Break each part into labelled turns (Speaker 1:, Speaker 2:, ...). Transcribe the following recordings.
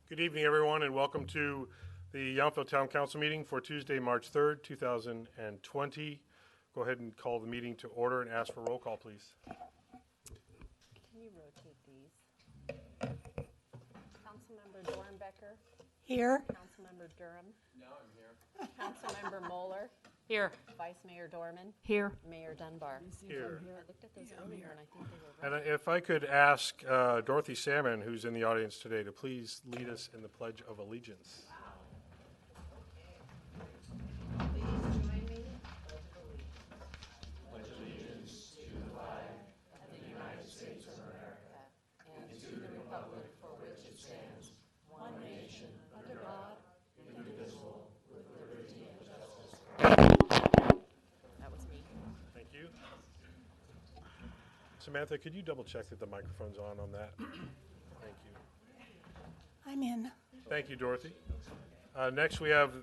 Speaker 1: Good evening, everyone, and welcome to the Yountville Town Council meeting for Tuesday, March 3rd, 2020. Go ahead and call the meeting to order and ask for roll call, please.
Speaker 2: Can you rotate these? Councilmember Dornbecker,
Speaker 3: Here.
Speaker 2: Councilmember Durham. No, I'm here. Councilmember Moeller,
Speaker 4: Here.
Speaker 2: Vice Mayor Dorman,
Speaker 4: Here.
Speaker 2: Mayor Dunbar.
Speaker 1: Here.
Speaker 2: I looked at those earlier and I think they were
Speaker 1: And
Speaker 2: right.
Speaker 1: if I could ask Dorothy Salmon, who's in the audience today, to please lead us in the Pledge of Allegiance.
Speaker 2: And to the republic for which it stands, one nation, under God, indivisible, with liberty and justice for all. That was me.
Speaker 1: Thank you. Samantha, could you double check that the microphone's on that? Thank you.
Speaker 3: I'm in.
Speaker 1: Thank you, Dorothy. Next, we have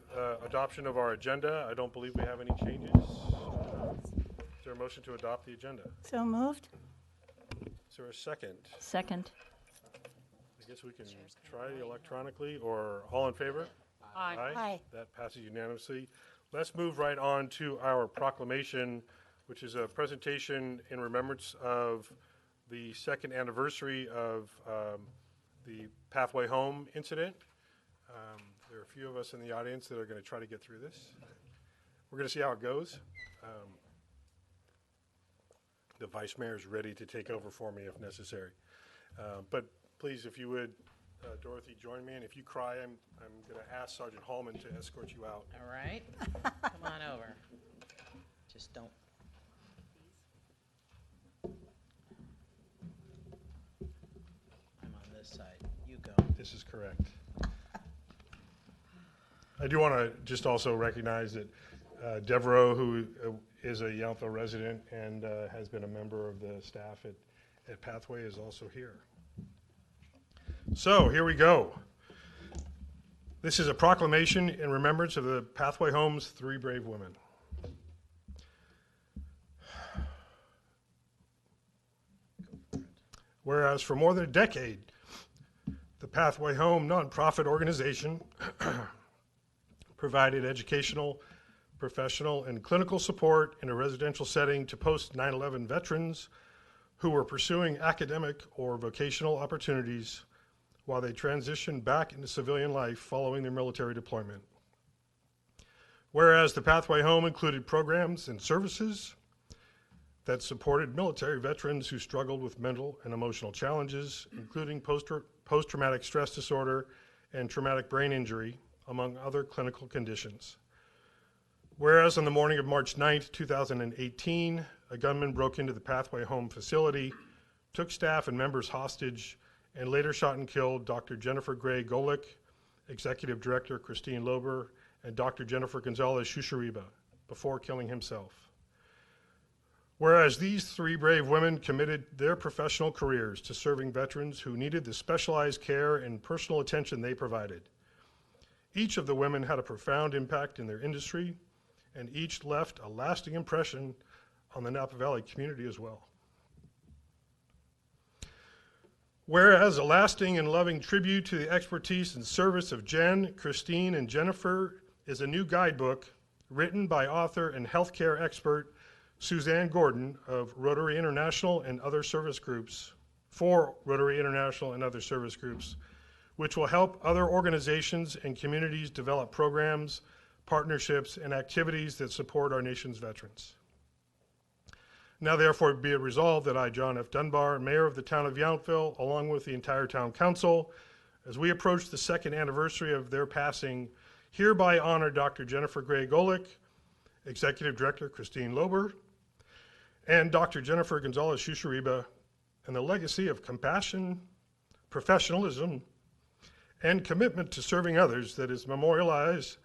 Speaker 1: adoption of our agenda. I don't believe we have any changes. Is there a motion to adopt the agenda?
Speaker 3: So moved?
Speaker 1: Is there a second?
Speaker 4: Second.
Speaker 1: I guess we can try electronically, or all in favor?
Speaker 4: Aye.
Speaker 3: Aye.
Speaker 1: That passes unanimously. Let's move right on to our proclamation, which is a presentation in remembrance of the second anniversary of the Pathway Home incident. There are a few of us in the audience that are going to try to get through this. We're going to see how it goes. The Vice Mayor is ready to take over for me if necessary. But please, if you would, Dorothy, join me. And if you cry, I'm going to ask Sergeant Hallman to escort you out.
Speaker 5: All right, come on over. Just don't. I'm on this side, you go.
Speaker 1: This is correct. I do want to just also recognize that Devereaux, who is a Yountville resident and has been a member of the staff at Pathway, is also here. So here we go. This is a proclamation in remembrance of the Pathway Home's three brave women. Whereas for more than a decade, the Pathway Home nonprofit organization provided educational, professional, and clinical support in a residential setting to post 9/11 veterans who were pursuing academic or vocational opportunities while they transitioned back into civilian life following their military deployment. Whereas the Pathway Home included programs and services that supported military veterans who struggled with mental and emotional challenges, including post-traumatic stress disorder and traumatic brain injury, among other clinical conditions. Whereas on the morning of March 9th, 2018, a gunman broke into the Pathway Home facility, took staff and members hostage, and later shot and killed Dr. Jennifer Gray Golick, Executive Director Christine Lober, and Dr. Jennifer Gonzalez Shushariba, before killing himself. Whereas these three brave women committed their professional careers to serving veterans who needed the specialized care and personal attention they provided. Each of the women had a profound impact in their industry, and each left a lasting impression on the Napa Valley community as well. Whereas a lasting and loving tribute to the expertise and service of Jen, Christine, and Jennifer is a new guidebook written by author and healthcare expert Suzanne Gordon of Rotary International and other service groups, for Rotary International and other service groups, which will help other organizations and communities develop programs, partnerships, and activities that support our nation's veterans. Now therefore be it resolved that I, John F. Dunbar, Mayor of the Town of Yountville, along with the entire Town Council, as we approach the second anniversary of their passing, hereby honor Dr. Jennifer Gray Golick, Executive Director Christine Lober, and Dr. Jennifer Gonzalez Shushariba, and the legacy of compassion, professionalism, and commitment to serving others that is memorialized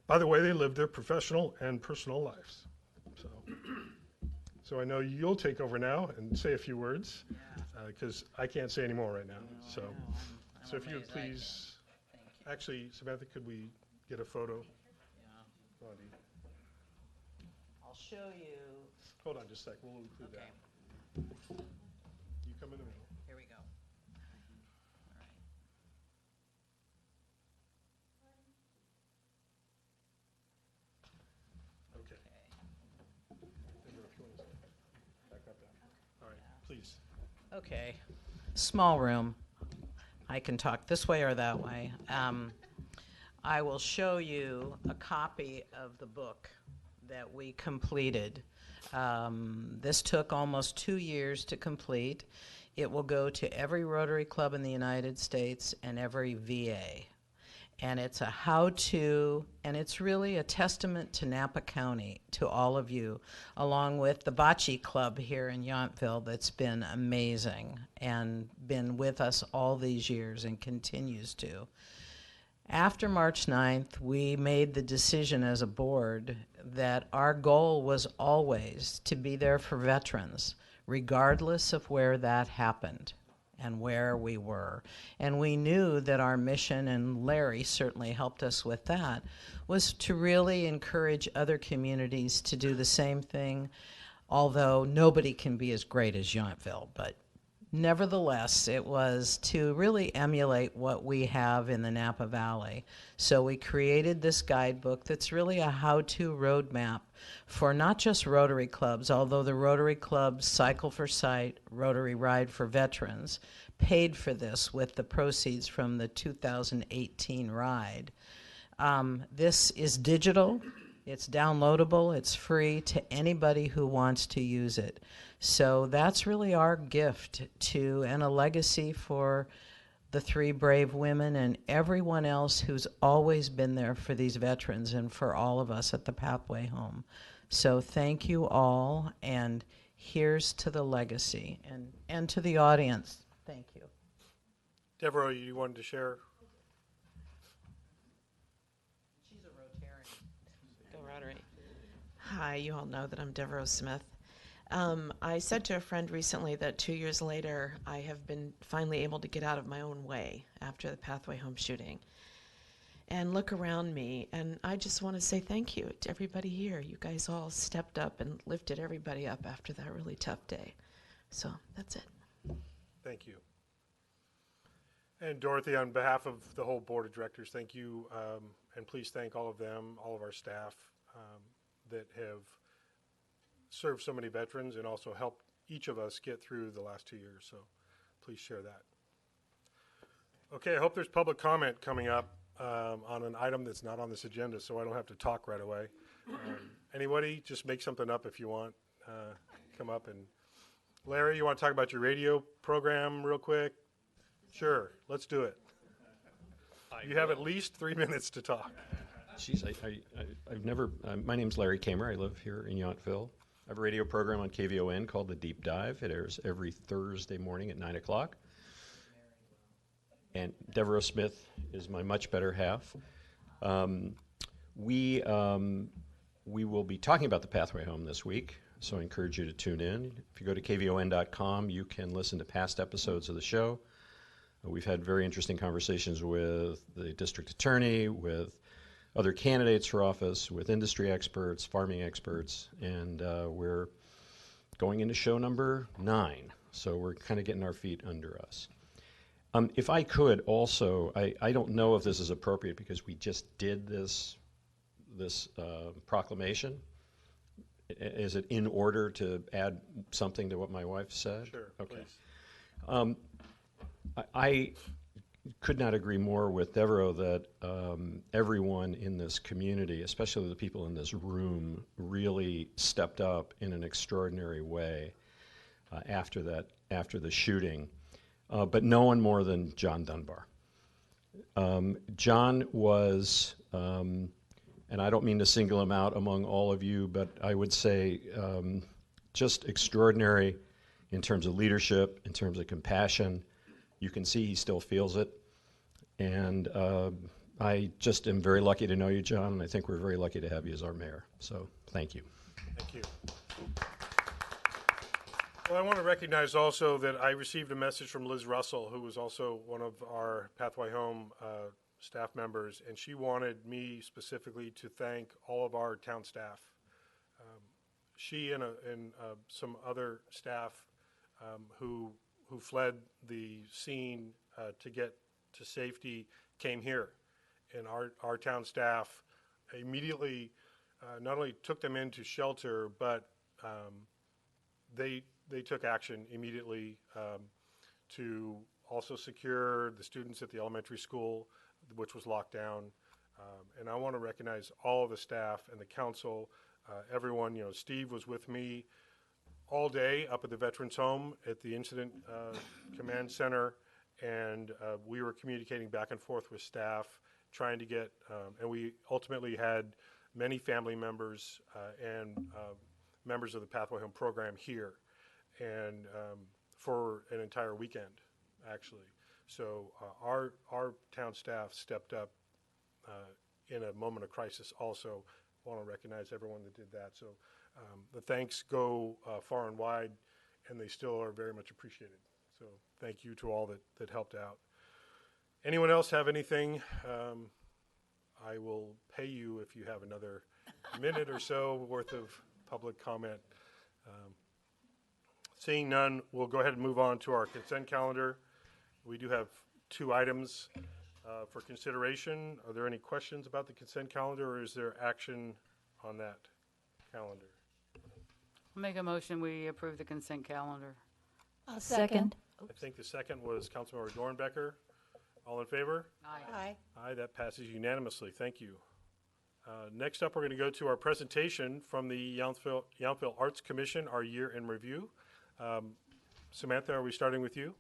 Speaker 1: by the way they lived their professional and personal lives. So I know you'll take over now and say a few words, because I can't say any more right now. So if you would please,
Speaker 5: Thank you.
Speaker 1: actually, Samantha, could we get a photo?
Speaker 5: Yeah.
Speaker 1: Rodney?
Speaker 5: I'll show you.
Speaker 1: Hold on just a sec, we'll include
Speaker 5: Okay,
Speaker 1: that. You come in the middle.
Speaker 5: here we go. All right.
Speaker 1: please.
Speaker 5: Okay, small room. I can talk this way or that way. I will show you a copy of the book that we completed. This took almost 2 years to complete. It will go to every Rotary Club in the United States and every VA. And it's a how-to, and it's really a testament to Napa County, to all of you, along with the Bocce Club here in Yountville that's been amazing and been with us all these years and continues to. After March 9th, we made the decision as a board that our goal was always to be there for veterans, regardless of where that happened and where we were. And we knew that our mission, and Larry certainly helped us with that, was to really encourage other communities to do the same thing, although nobody can be as great as Yountville. But nevertheless, it was to really emulate what we have in the Napa Valley. So we created this guidebook that's really a how-to roadmap for not just Rotary clubs, although the Rotary clubs Cycle for Sight, Rotary Ride for Veterans, paid for this with the proceeds from the 2018 ride. This is digital, it's downloadable, it's free to anybody who wants to use it. So that's really our gift to, and a legacy for the 3 brave women and everyone else who's always been there for these veterans and for all of us at the Pathway Home. So thank you all, and here's to the legacy, and to the audience, thank you.
Speaker 1: Devereaux, you wanted to share?
Speaker 5: She's a Rotarian.
Speaker 2: Go Rotary. Hi, you all know that I'm Devereaux Smith. I said to a friend recently that 2 years later, I have been finally able to get out of my own way after the Pathway Home shooting and look around me. And I just want to say thank you to everybody here. You guys all stepped up and lifted everybody up after that really tough day. So that's it.
Speaker 1: Thank you. And Dorothy, on behalf of the whole board of directors, thank you. And please thank all of them, all of our staff that have served so many veterans and also helped each of us get through the last 2 years. So please share that. Okay, I hope there's public comment coming up on an item that's not on this agenda, so I don't have to talk right away. Anybody, just make something up if you want. Come up. And Larry, you want to talk about your radio program real quick? Sure, let's do it. You have at least 3 minutes to talk.
Speaker 4: Geez, I've never, my name's Larry Kamer. I live here in Yountville. I have a radio program on KVON called The Deep Dive. It airs every Thursday morning at 9 o'clock. And Devereaux Smith is my much better half. We will be talking about the Pathway Home this week, so I encourage you to tune in. If you go to kvon.com, you can listen to past episodes of the show. We've had very interesting conversations with the district attorney, with other candidates for office, with industry experts, farming experts, and we're going into show number 9. So we're kind of getting our feet under us. If I could also, I don't know if this is appropriate because we just did this proclamation. Is it in order to add something to what my wife said?
Speaker 1: Sure,
Speaker 4: okay.
Speaker 1: please.
Speaker 4: I could not agree more with Devereaux that everyone in this community, especially the people in this room, really stepped up in an extraordinary way after the shooting. But no one more than John Dunbar. John was, and I don't mean to single him out among all of you, but I would say just extraordinary in terms of leadership, in terms of compassion. You can see he still feels it. And I just am very lucky to know you, John, and I think we're very lucky to have you as our mayor. So thank you.
Speaker 1: Thank you. Well, I want to recognize also that I received a message from Liz Russell, who was also one of our Pathway Home staff members, and she wanted me specifically to thank all of our town staff. She and some other staff who fled the scene to get to safety came here, and our town staff immediately not only took them into shelter, but they they took action immediately to also secure the students at the elementary school, which was locked down. And I want to recognize all of the staff and the council, everyone. Steve was with me all day up at the Veterans Home at the Incident Command Center, and we were communicating back and forth with staff, trying to get, and we ultimately had many family members and members of the Pathway Home program here, and for an entire weekend, actually. So our town staff stepped up in a moment of crisis also. I want to recognize everyone that did that. So the thanks go far and wide, and they still are very much appreciated. So thank you to all that helped out. Anyone else have anything? I will pay you if you have another minute or so worth of public comment. Seeing none, we'll go ahead and move on to our consent calendar. We do have 2 items for consideration. Are there any questions about the consent calendar, or is there action on that calendar?
Speaker 6: I'll make a motion, we approve the consent calendar.
Speaker 3: I'll second.
Speaker 1: I think the second was Councilmember Dornbecker. All in favor?
Speaker 3: Aye.
Speaker 1: Aye, that passes unanimously. Thank you. Next up, we're going to go to our presentation from the Yountville Arts Commission, our year in review. Samantha, are we starting with you?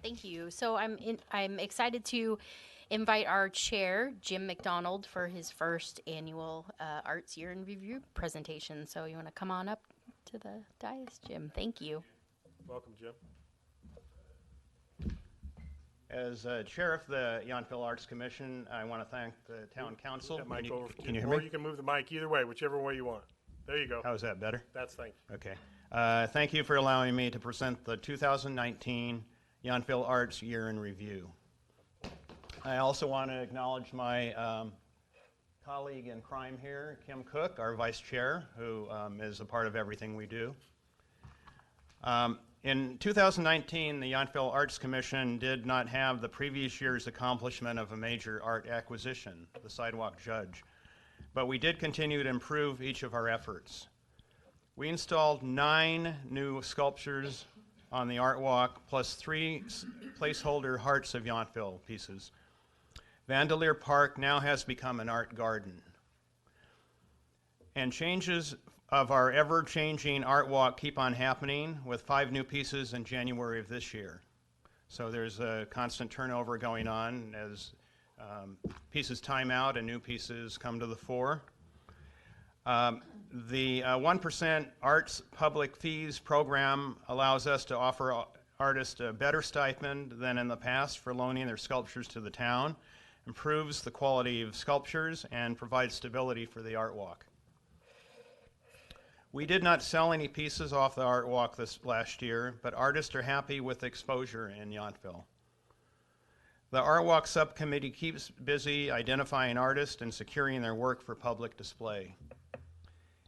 Speaker 7: Thank you. So I'm excited to invite our chair, Jim McDonald, for his first annual Arts Year in Review presentation. So you want to come on up to the dais, Jim? Thank you.
Speaker 1: Welcome, Jim.
Speaker 8: As chair of the Yountville Arts Commission, I want to thank the town council.
Speaker 1: That mic over to
Speaker 8: Can you hear
Speaker 1: or
Speaker 8: me?
Speaker 1: you can move the mic either way, whichever way you want. There you go.
Speaker 8: How is that better?
Speaker 1: That's thank you.
Speaker 8: Okay. Thank you for allowing me to present the 2019 Yountville Arts Year in Review. I also want to acknowledge my colleague in crime here, Kim Cook, our vice chair, who is a part of everything we do. In 2019, the Yountville Arts Commission did not have the previous year's accomplishment of a major art acquisition, the Sidewalk Judge, but we did continue to improve each of our efforts. We installed 9 new sculptures on the art walk, plus 3 placeholder Hearts of Yountville pieces. Vanderleer Park now has become an art garden. And changes of our ever-changing art walk keep on happening, with 5 new pieces in January of this year. So there's a constant turnover going on as pieces time out and new pieces come to the fore. The 1% Arts Public Fees program allows us to offer artists a better stipend than in the past for loaning their sculptures to the town, improves the quality of sculptures, and provides stability for the art walk. We did not sell any pieces off the art walk this last year, but artists are happy with exposure in Yountville. The Art Walk Subcommittee keeps busy identifying artists and securing their work for public display.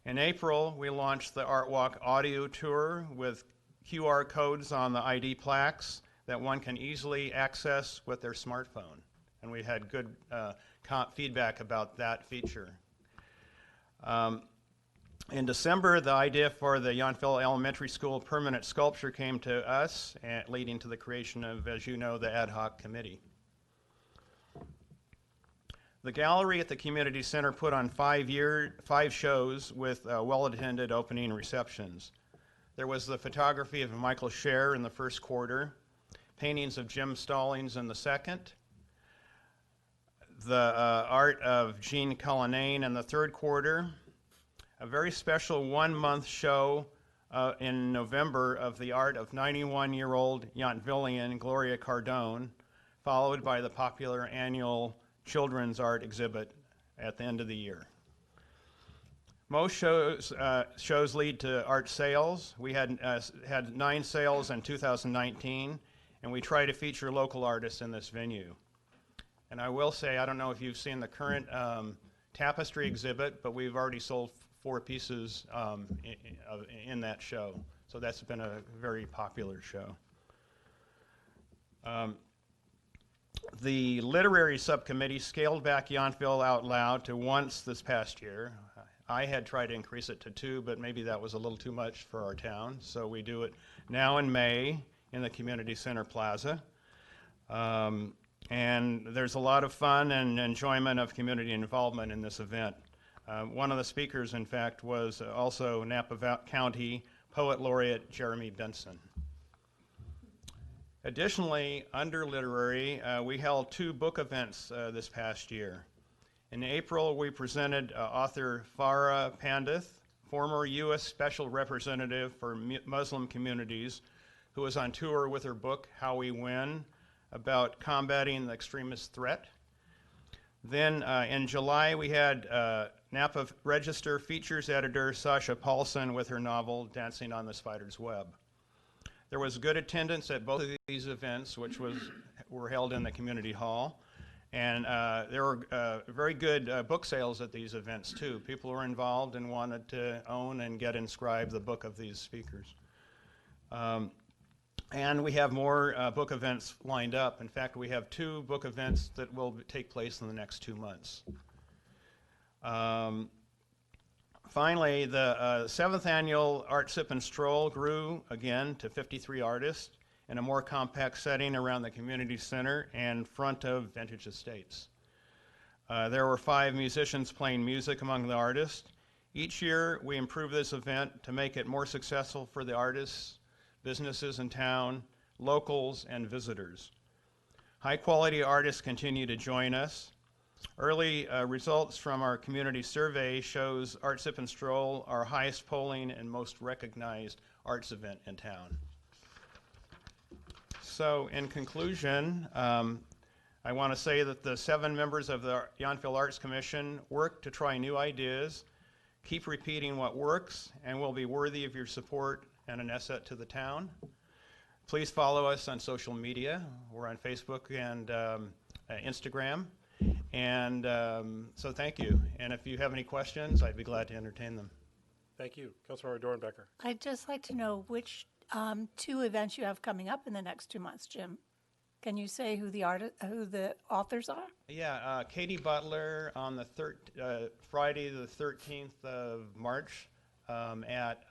Speaker 8: In April, we launched the Art Walk audio tour with QR codes on the ID plaques that one can easily access with their smartphone. And we had good feedback about that feature. In December, the idea for the Yountville Elementary School permanent sculpture came to us, leading to the creation of, as you know, the ad hoc committee. The gallery at the community center put on 5 shows with well-attended opening receptions. There was the photography of Michael Scher in the first quarter, paintings of Jim Stallings in the second, the art of Jean Cullinane in the third quarter, a very special 1-month show in November of the art of 91-year-old Yountvillean Gloria Cardone, followed by the popular annual children's art exhibit at the end of the year. Most shows lead to art sales. We had 9 sales in 2019, and we try to feature local artists in this venue. And I will say, I don't know if you've seen the current tapestry exhibit, but we've already sold 4 pieces in that show. So that's been a very popular show. The literary subcommittee scaled back Yountville Out Loud to once this past year. I had tried to increase it to 2, but maybe that was a little too much for our town. So we do it now in May in the Community Center Plaza. And there's a lot of fun and enjoyment of community involvement in this event. One of the speakers, in fact, was also Napa County Poet Laureate Jeremy Benson. Additionally, under literary, we held 2 book events this past year. In April, we presented author Farah Pandith, former U.S. Special Representative for Muslim Communities, who was on tour with her book, How We Win, about combating the extremist threat. Then in July, we had Napa Register features editor Sasha Paulson with her novel, Dancing on the Spider's Web. There was good attendance at both of these events, which were held in the community hall. And there were very good book sales at these events, too. People were involved and wanted to own and get inscribed the book of these speakers. And we have more book events lined up. In fact, we have 2 book events that will take place in the next 2 months. Finally, the 7th annual Art Sip and Stroll grew again to 53 artists in a more compact setting around the community center and front of Vintage Estates. There were 5 musicians playing music among the artists. Each year, we improve this event to make it more successful for the artists, businesses in town, locals, and visitors. High-quality artists continue to join us. Early results from our community survey shows Art Sip and Stroll our highest polling and most recognized arts event in town. So in conclusion, I want to say that the 7 members of the Yountville Arts Commission work to try new ideas, keep repeating what works, and will be worthy of your support and an asset to the town. Please follow us on social media. We're on Facebook and Instagram. And so thank you. And if you have any questions, I'd be glad to entertain them.
Speaker 1: Thank you. Councilmember Dornbecker.
Speaker 3: I'd just like to know which 2 events you have coming up in the next 2 months, Jim. Can you say who the authors are?
Speaker 8: Yeah, Katie Butler on the Friday the 13th of March at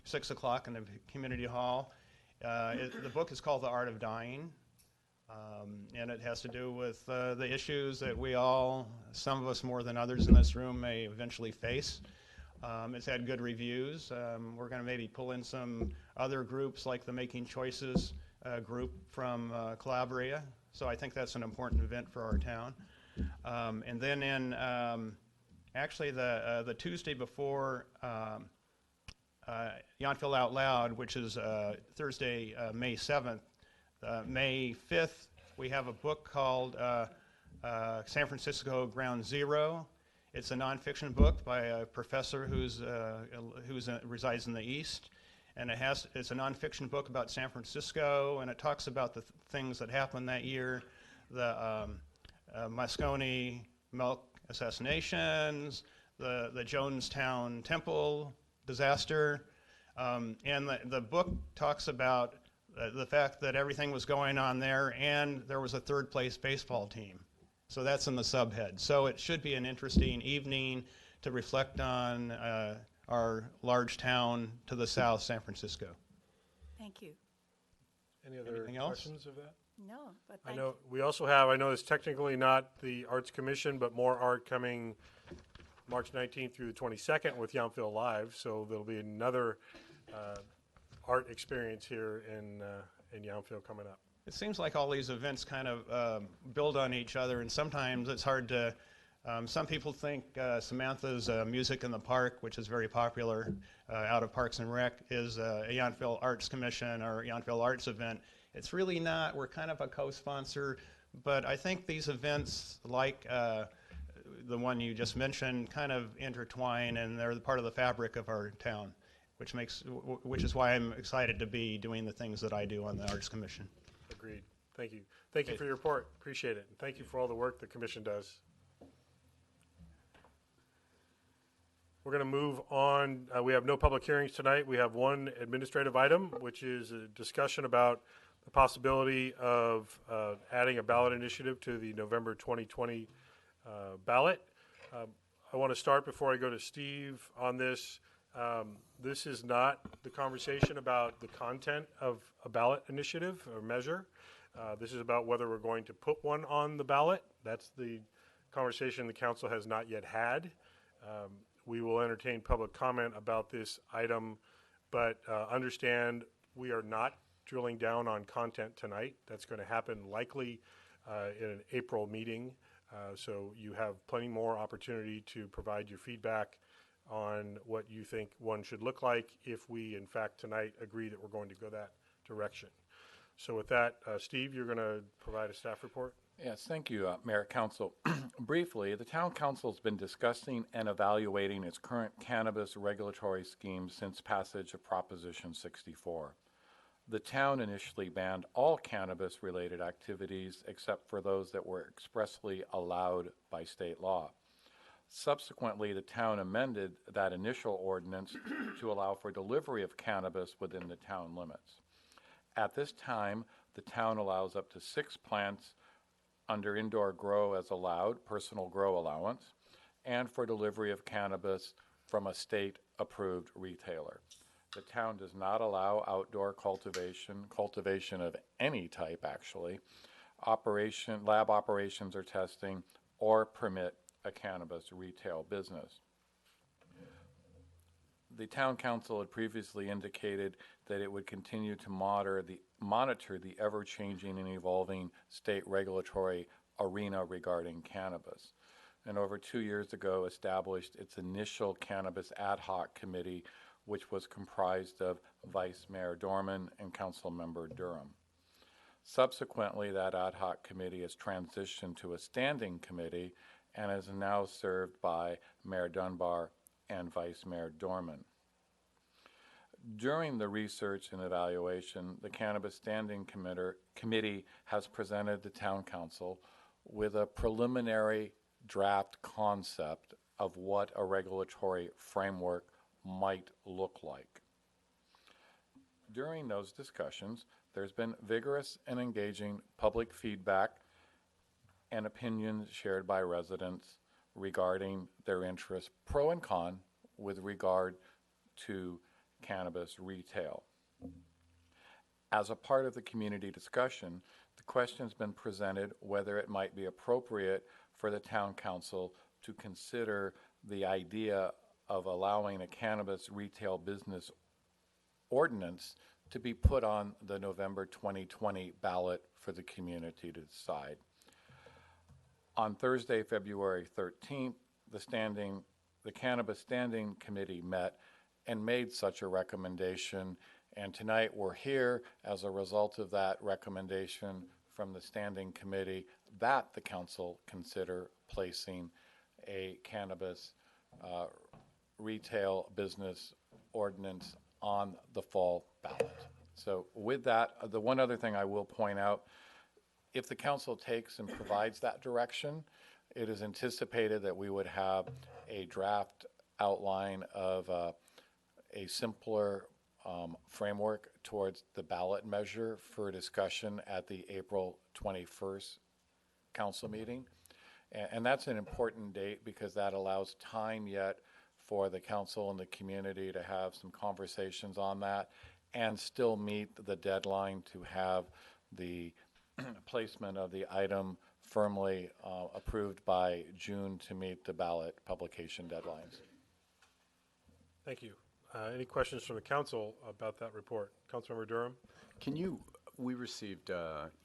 Speaker 8: 6 o'clock in the community hall. The book is called The Art of Dying, and it has to do with the issues that we all, some of us more than others in this room, may eventually face. It's had good reviews. We're going to maybe pull in some other groups like the Making Choices group from Calabria. So I think that's an important event for our town. And then in actually the Tuesday before Yountville Out Loud, which is Thursday, May 7th, May 5th, we have a book called San Francisco Ground Zero. It's a nonfiction book by a professor who resides in the East, and it's a nonfiction book about San Francisco, and it talks about the things that happened that year, the Moscone milk assassinations, the Jonestown Temple disaster, and the book talks about the fact that everything was going on there, and there was a third-place baseball team. So that's in the subhead. So it should be an interesting evening to reflect on our large town to the south, San Francisco.
Speaker 3: Thank you.
Speaker 1: Any other
Speaker 8: Anything else?
Speaker 1: questions of that?
Speaker 3: No, but
Speaker 1: I
Speaker 3: thank
Speaker 1: know we also have, I know it's technically not the Arts Commission, but more art coming March 19th through the 22nd with Yountville Live. So there'll be another art experience here in Yountville coming up.
Speaker 8: It seems like all these events kind of build on each other, and sometimes it's hard to, some people think Samantha's Music in the Park, which is very popular out of Parks and Rec, is a Yountville Arts Commission or Yountville Arts event. It's really not. We're kind of a co-sponsor, but I think these events, like the one you just mentioned, kind of intertwine, and they're part of the fabric of our town, which is why I'm excited to be doing the things that I do on the Arts Commission.
Speaker 1: Agreed. Thank you. Thank you for your report. Appreciate it. And thank you for all the work the commission does. We're going to move on. We have no public hearings tonight. We have one administrative item, which is a discussion about the possibility of adding a ballot initiative to the November 2020 ballot. I want to start before I go to Steve on this. This is not the conversation about the content of a ballot initiative or measure. This is about whether we're going to put one on the ballot. That's the conversation the council has not yet had. We will entertain public comment about this item, but understand we are not drilling down on content tonight. That's going to happen likely in an April meeting. So you have plenty more opportunity to provide your feedback on what you think one should look like if we, in fact, tonight agree that we're going to go that direction. So with that, Steve, you're going to provide a staff report?
Speaker 9: Yes, thank you, Mayor, Council. Briefly, the Town Council has been discussing and evaluating its current cannabis regulatory scheme since passage of Proposition 64. The town initially banned all cannabis-related activities except for those that were expressly allowed by state law. Subsequently, the town amended that initial ordinance to allow for delivery of cannabis within the town limits. At this time, the town allows up to 6 plants under indoor grow as allowed, personal grow allowance, and for delivery of cannabis from a state-approved retailer. The town does not allow outdoor cultivation of any type actually, lab operations or testing, or permit a cannabis retail business. The Town Council had previously indicated that it would continue to monitor the ever-changing and evolving state regulatory arena regarding cannabis, and over 2 years ago established its initial Cannabis Ad Hoc Committee, which was comprised of Vice Mayor Dorman and Council Member Durham. Subsequently, that ad hoc committee has transitioned to a standing committee and is now served by Mayor Dunbar and Vice Mayor Dorman. During the research and evaluation, the Cannabis Standing Committee has presented the Town Council with a preliminary draft concept of what a regulatory framework might look like. During those discussions, there's been vigorous and engaging public feedback and opinions shared by residents regarding their interests, pro and con, with regard to cannabis retail. As a part of the community discussion, the question has been presented whether it might be appropriate for the Town Council to consider the idea of allowing a cannabis retail business ordinance to be put on the November 2020 ballot for the community to decide. On Thursday, February 13th, the Cannabis Standing Committee met and made such a recommendation, and tonight we're here as a result of that recommendation from the Standing Committee that the Council consider placing a cannabis retail business ordinance on the fall ballot. So with that, the one other thing I will point out, if the council takes and provides that direction, it is anticipated that we would have a draft outline of a simpler framework towards the ballot measure for discussion at the April 21st council meeting. And that's an important date because that allows time yet for the council and the community to have some conversations on that and still meet the deadline to have the placement of the item firmly approved by June to meet the ballot publication deadlines.
Speaker 1: Thank you. Any questions from the council about that report? Councilmember Durham?
Speaker 10: We received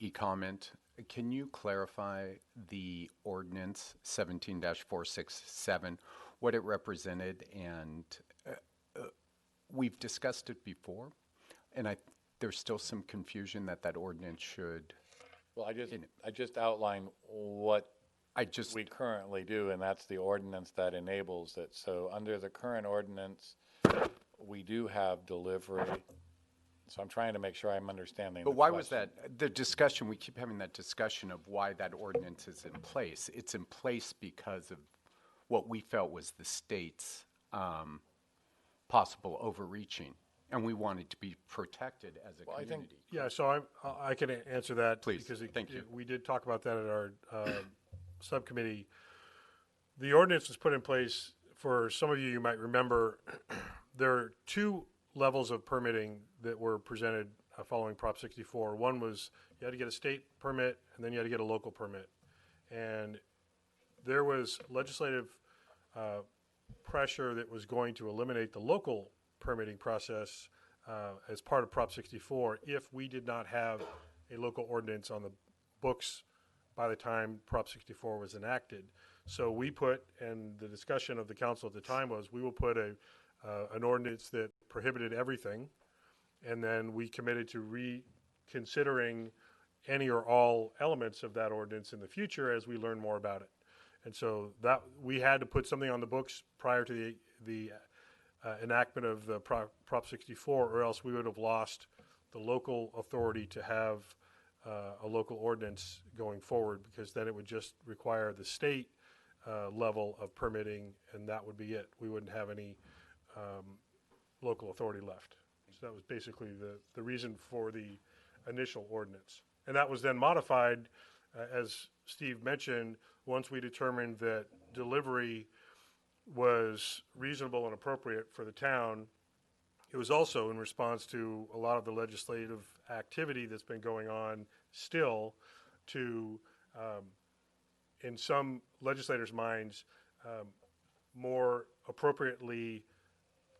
Speaker 10: e-comment. Can you clarify the ordinance 17-467, what it represented? And we've discussed it before, and there's still some confusion that ordinance should.
Speaker 9: Well, I just outlined what we currently do, and that's the ordinance that enables it. So under the current ordinance, we do have delivery. So I'm trying to make sure I'm understanding.
Speaker 10: But why was that the discussion? We keep having that discussion of why that ordinance is in place. It's in place because of what we felt was the state's possible overreaching, and we wanted to be protected as a community.
Speaker 1: Yeah, so I can answer that.
Speaker 10: Please,
Speaker 1: because
Speaker 10: thank you.
Speaker 1: we did talk about that at our subcommittee. The ordinance was put in place, for some of you, you might remember, there are two levels of permitting that were presented following Prop 64. One was you had to get a state permit, and then you had to get a local permit. And there was legislative pressure that was going to eliminate the local permitting process as part of Prop 64 if we did not have a local ordinance on the books by the time Prop 64 was enacted. So we put, and the discussion of the council at the time was, we will put an ordinance that prohibited everything, and then we committed to reconsidering any or all elements of that ordinance in the future as we learn more about it. And so that we had to put something on the books prior to the enactment of the Prop 64, or else we would have lost the local authority to have a local ordinance going forward, because then it would just require the state level of permitting, and that would be it. We wouldn't have any local authority left. So that was basically the reason for the initial ordinance. And that was then modified, as Steve mentioned, once we determined that delivery was reasonable and appropriate for the town. It was also in response to a lot of the legislative activity that's been going on still to, in some legislators' minds, more appropriately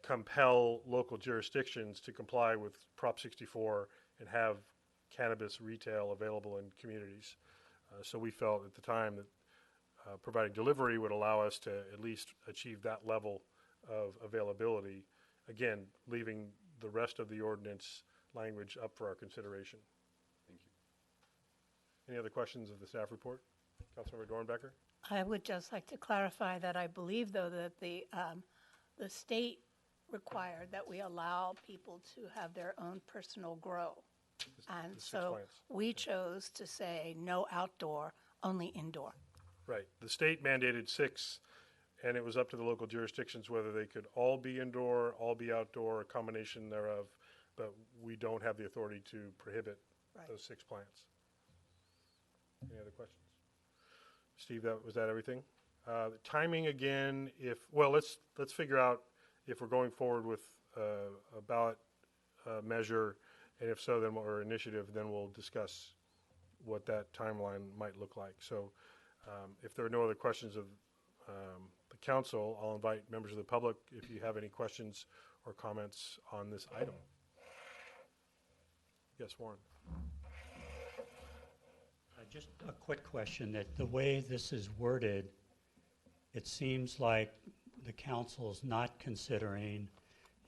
Speaker 1: compel local jurisdictions to comply with Prop 64 and have cannabis retail available in communities. So we felt at the time that providing delivery would allow us to at least achieve that level of availability, again, leaving the rest of the ordinance language up for our consideration.
Speaker 10: Thank you.
Speaker 1: Any other questions of the staff report? Councilmember Dornbecker?
Speaker 3: I would just like to clarify that I believe, though, that the state required that we allow people to have their own personal grow. And
Speaker 1: the 6
Speaker 3: so
Speaker 1: plants.
Speaker 3: we chose to say no outdoor, only indoor.
Speaker 1: Right. The state mandated 6, and it was up to the local jurisdictions whether they could all be indoor, all be outdoor, a combination thereof, but we don't have the authority to prohibit
Speaker 3: Right.
Speaker 1: those 6 plants. Any other questions? Steve, was that everything? The timing again, let's figure out if we're going forward with a ballot measure, and if so, then or initiative, then we'll discuss what that timeline might look like. So if there are no other questions of the council, I'll invite members of the public if you have any questions or comments on this item. Yes, Warren.
Speaker 11: Just a quick question, that the way this is worded, it seems like the council's not considering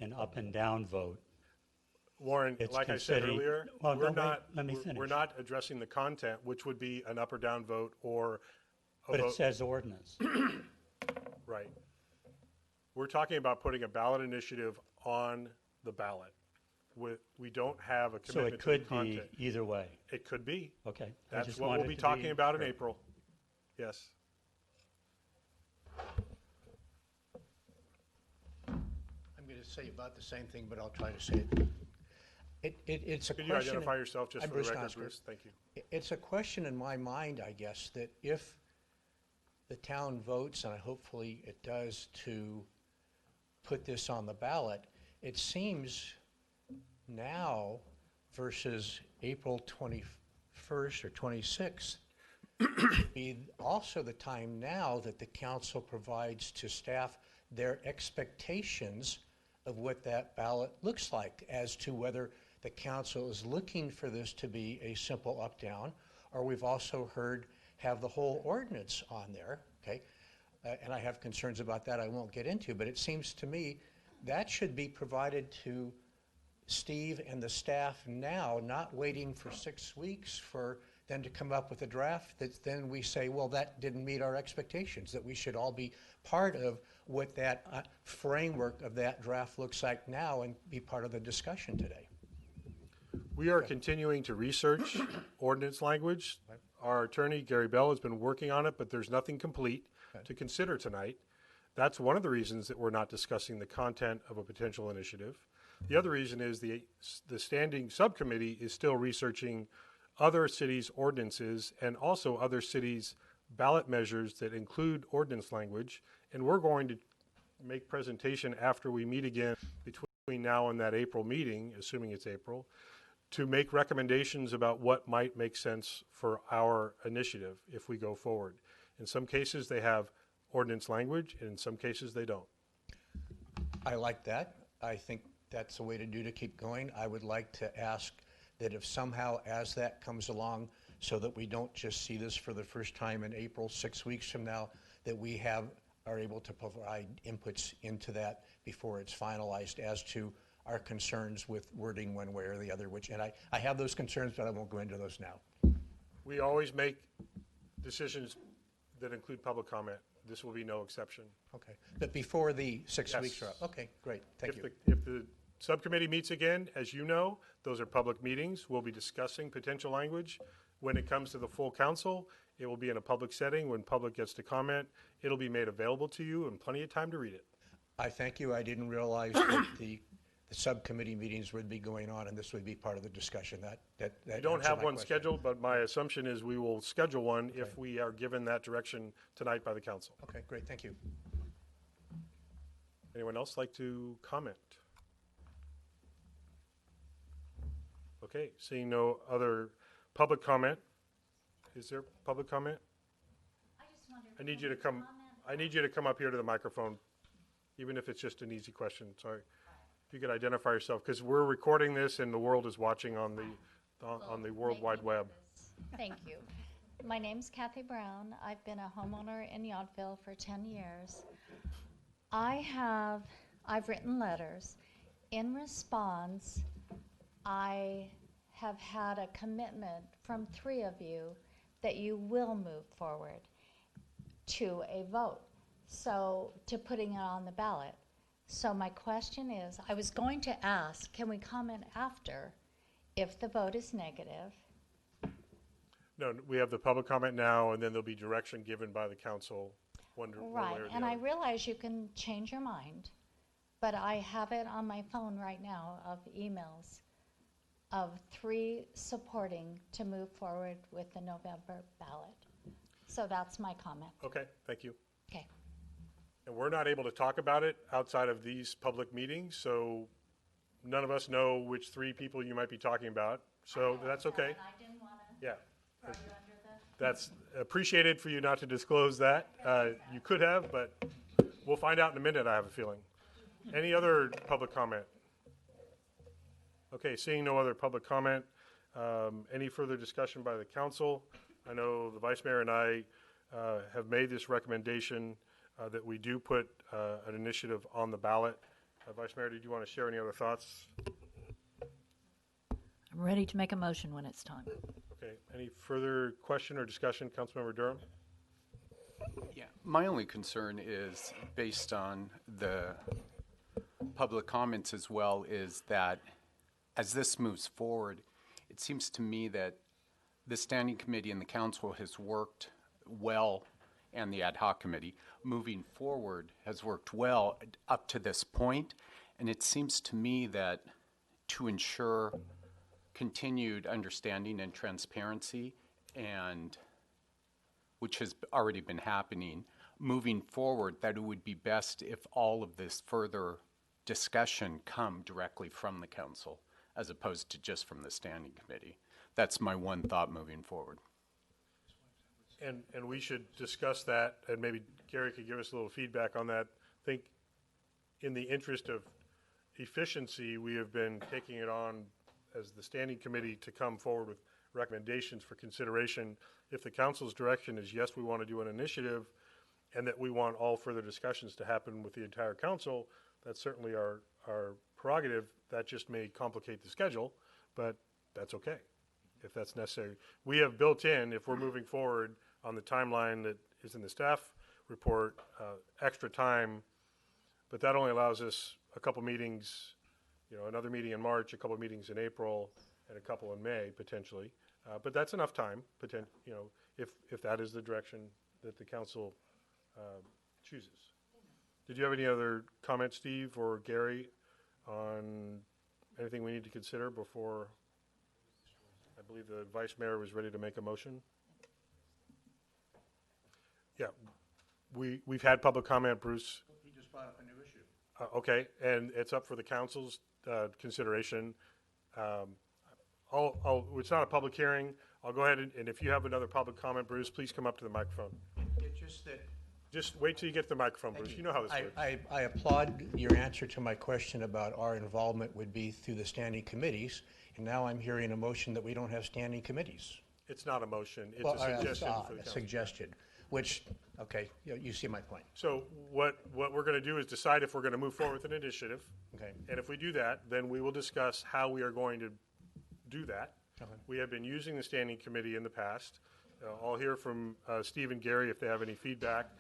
Speaker 11: an up and down vote.
Speaker 1: Warren,
Speaker 11: It's
Speaker 1: like I said
Speaker 11: considering-
Speaker 1: earlier,
Speaker 11: Well,
Speaker 1: we're
Speaker 11: no,
Speaker 1: not,
Speaker 11: let me
Speaker 1: we're
Speaker 11: finish.
Speaker 1: not addressing the content, which would be an up or down vote or a
Speaker 11: But it
Speaker 1: vote.
Speaker 11: says ordinance.
Speaker 1: Right. We're talking about putting a ballot initiative on the ballot. We don't have a
Speaker 11: So
Speaker 1: commitment
Speaker 11: it
Speaker 1: to the
Speaker 11: could
Speaker 1: content.
Speaker 11: be either way.
Speaker 1: It could be.
Speaker 11: Okay. I
Speaker 1: That's
Speaker 11: just
Speaker 1: what we'll
Speaker 11: wanted
Speaker 1: be
Speaker 11: to
Speaker 1: talking about in
Speaker 11: sure.
Speaker 1: April. Yes.
Speaker 12: I'm going to say about the same thing, but I'll try to say it. It's a
Speaker 1: Could you
Speaker 12: question.
Speaker 1: identify yourself just
Speaker 12: I'm
Speaker 1: for the
Speaker 12: Bruce
Speaker 1: record,
Speaker 12: Nosker.
Speaker 1: Bruce? Thank you.
Speaker 12: It's a question in my mind, I guess, that if the town votes, and hopefully it does, to put this on the ballot, it seems now versus April 21st or 26th, be also the time now that the council provides to staff their expectations of what that ballot looks like, as to whether the council is looking for this to be a simple up-down, or we've also heard have the whole ordinance on there, okay? And I have concerns about that I won't get into, but it seems to me that should be provided to Steve and the staff now, not waiting for 6 weeks for them to come up with a draft that then we say, well, that didn't meet our expectations, that we should all be part of what that framework of that draft looks like now and be part of the discussion today.
Speaker 1: We are continuing to research ordinance language. Our attorney, Gary Bell, has been working on it, but there's nothing complete to consider tonight. That's one of the reasons that we're not discussing the content of a potential initiative. The other reason is the standing subcommittee is still researching other cities' ordinances and also other cities' ballot measures that include ordinance language, and we're going to make presentation after we meet again between now and that April meeting, assuming it's April, to make recommendations about what might make sense for our initiative if we go forward. In some cases, they have ordinance language, and in some cases, they don't.
Speaker 12: I like that. I think that's the way to keep going. I would like to ask that if somehow, as that comes along, so that we don't just see this for the first time in April, 6 weeks from now, that we are able to provide inputs into that before it's finalized as to our concerns with wording one way or the other, and I have those concerns, but I won't go into those now.
Speaker 1: We always make decisions that include public comment. This will be no exception.
Speaker 12: Okay, but before the 6 weeks
Speaker 1: Yes.
Speaker 12: are up. Okay, great, thank you.
Speaker 1: If the subcommittee meets again, as you know, those are public meetings. We'll be discussing potential language. When it comes to the full council, it will be in a public setting. When public gets to comment, it'll be made available to you and plenty of time to read it.
Speaker 12: I thank you. I didn't realize that the subcommittee meetings would be going on, and this would be part of the discussion. That
Speaker 1: We don't
Speaker 12: answered
Speaker 1: have
Speaker 12: my
Speaker 1: one
Speaker 12: question.
Speaker 1: scheduled, but my assumption is we will schedule one if we are given that direction tonight by the council.
Speaker 12: Okay, great, thank you.
Speaker 1: Anyone else like to comment? Okay, seeing no other public comment. Is there public comment? I need you to come, I need you to come up here to the microphone, even if it's just an easy question, sorry. If you could identify yourself, because we're recording this and the world is watching on the World Wide Web.
Speaker 13: Thank you. My name's Kathy Brown. I've been a homeowner in Yountville for 10 years. I've written letters. In response, I have had a commitment from 3 of you that you will move forward to a vote, so to putting it on the ballot. So my question is, I was going to ask, can we comment after if the vote is negative?
Speaker 1: No, we have the public comment now, and then there'll be direction given by the council one way
Speaker 13: Right,
Speaker 1: or the
Speaker 13: and I
Speaker 1: other.
Speaker 13: realize you can change your mind, but I have it on my phone right now of emails of 3 supporting to move forward with the November ballot. So that's my comment.
Speaker 1: Okay, thank you.
Speaker 13: Okay.
Speaker 1: And we're not able to talk about it outside of these public meetings, so none of us know which 3 people you might be talking about, so that's okay.
Speaker 13: And I didn't want to
Speaker 1: Yeah.
Speaker 13: throw you under the...
Speaker 1: That's appreciated for you not to disclose that. You could have, but we'll find out in a minute, I have a feeling. Any other public comment? Okay, seeing no other public comment, any further discussion by the council? I know the Vice Mayor and I have made this recommendation that we do put an initiative on the ballot. Vice Mayor, did you want to share any other thoughts?
Speaker 14: I'm ready to make a motion when it's time.
Speaker 1: Okay, any further question or discussion, Councilmember Durham?
Speaker 10: Yeah, my only concern is, based on the public comments as well, is that as this moves forward, it seems to me that the Standing Committee and the Council has worked well, and the Ad Hoc Committee, moving forward, has worked well up to this point, and it seems to me that to ensure continued understanding and transparency, and which has already been happening, moving forward, that it would be best if all of this further discussion come directly from the council as opposed to just from the Standing Committee. That's my one thought moving forward.
Speaker 1: And we should discuss that, and maybe Gary could give us a little feedback on that. I think in the interest of efficiency, we have been taking it on as the Standing Committee to come forward with recommendations for consideration. If the council's direction is, yes, we want to do an initiative, and that we want all further discussions to happen with the entire council, that's certainly our prerogative. That just may complicate the schedule, but that's okay, if that's necessary. We have built in, if we're moving forward on the timeline that is in the staff report, extra time, but that only allows us a couple meetings, another meeting in March, a couple meetings in April, and a couple in May, potentially. But that's enough time, if that is the direction that the council chooses. Did you have any other comments, Steve or Gary, on anything we need to consider before? I believe the Vice Mayor was ready to make a motion. Yeah, we've had public comment, Bruce.
Speaker 12: He just brought up a new issue.
Speaker 1: Okay, and it's up for the council's consideration. It's not a public hearing. I'll go ahead and if you have another public comment, Bruce, please come up to the microphone.
Speaker 12: It's just that.
Speaker 1: Just wait till you get to the microphone, Bruce. You know how this works.
Speaker 12: I applaud your answer to my question about our involvement would be through the standing committees, and now I'm hearing a motion that we don't have standing committees.
Speaker 1: It's not a motion, it's
Speaker 12: Well,
Speaker 1: a suggestion for the
Speaker 12: a
Speaker 1: council.
Speaker 12: suggestion, which, okay, you see my point.
Speaker 1: So what we're going to do is decide if we're going to move forward with an initiative.
Speaker 12: Okay.
Speaker 1: And if we do that, then we will discuss how we are going to do that.
Speaker 12: Okay.
Speaker 1: We have been using the standing committee in the past. I'll hear from Steve and Gary if they have any feedback.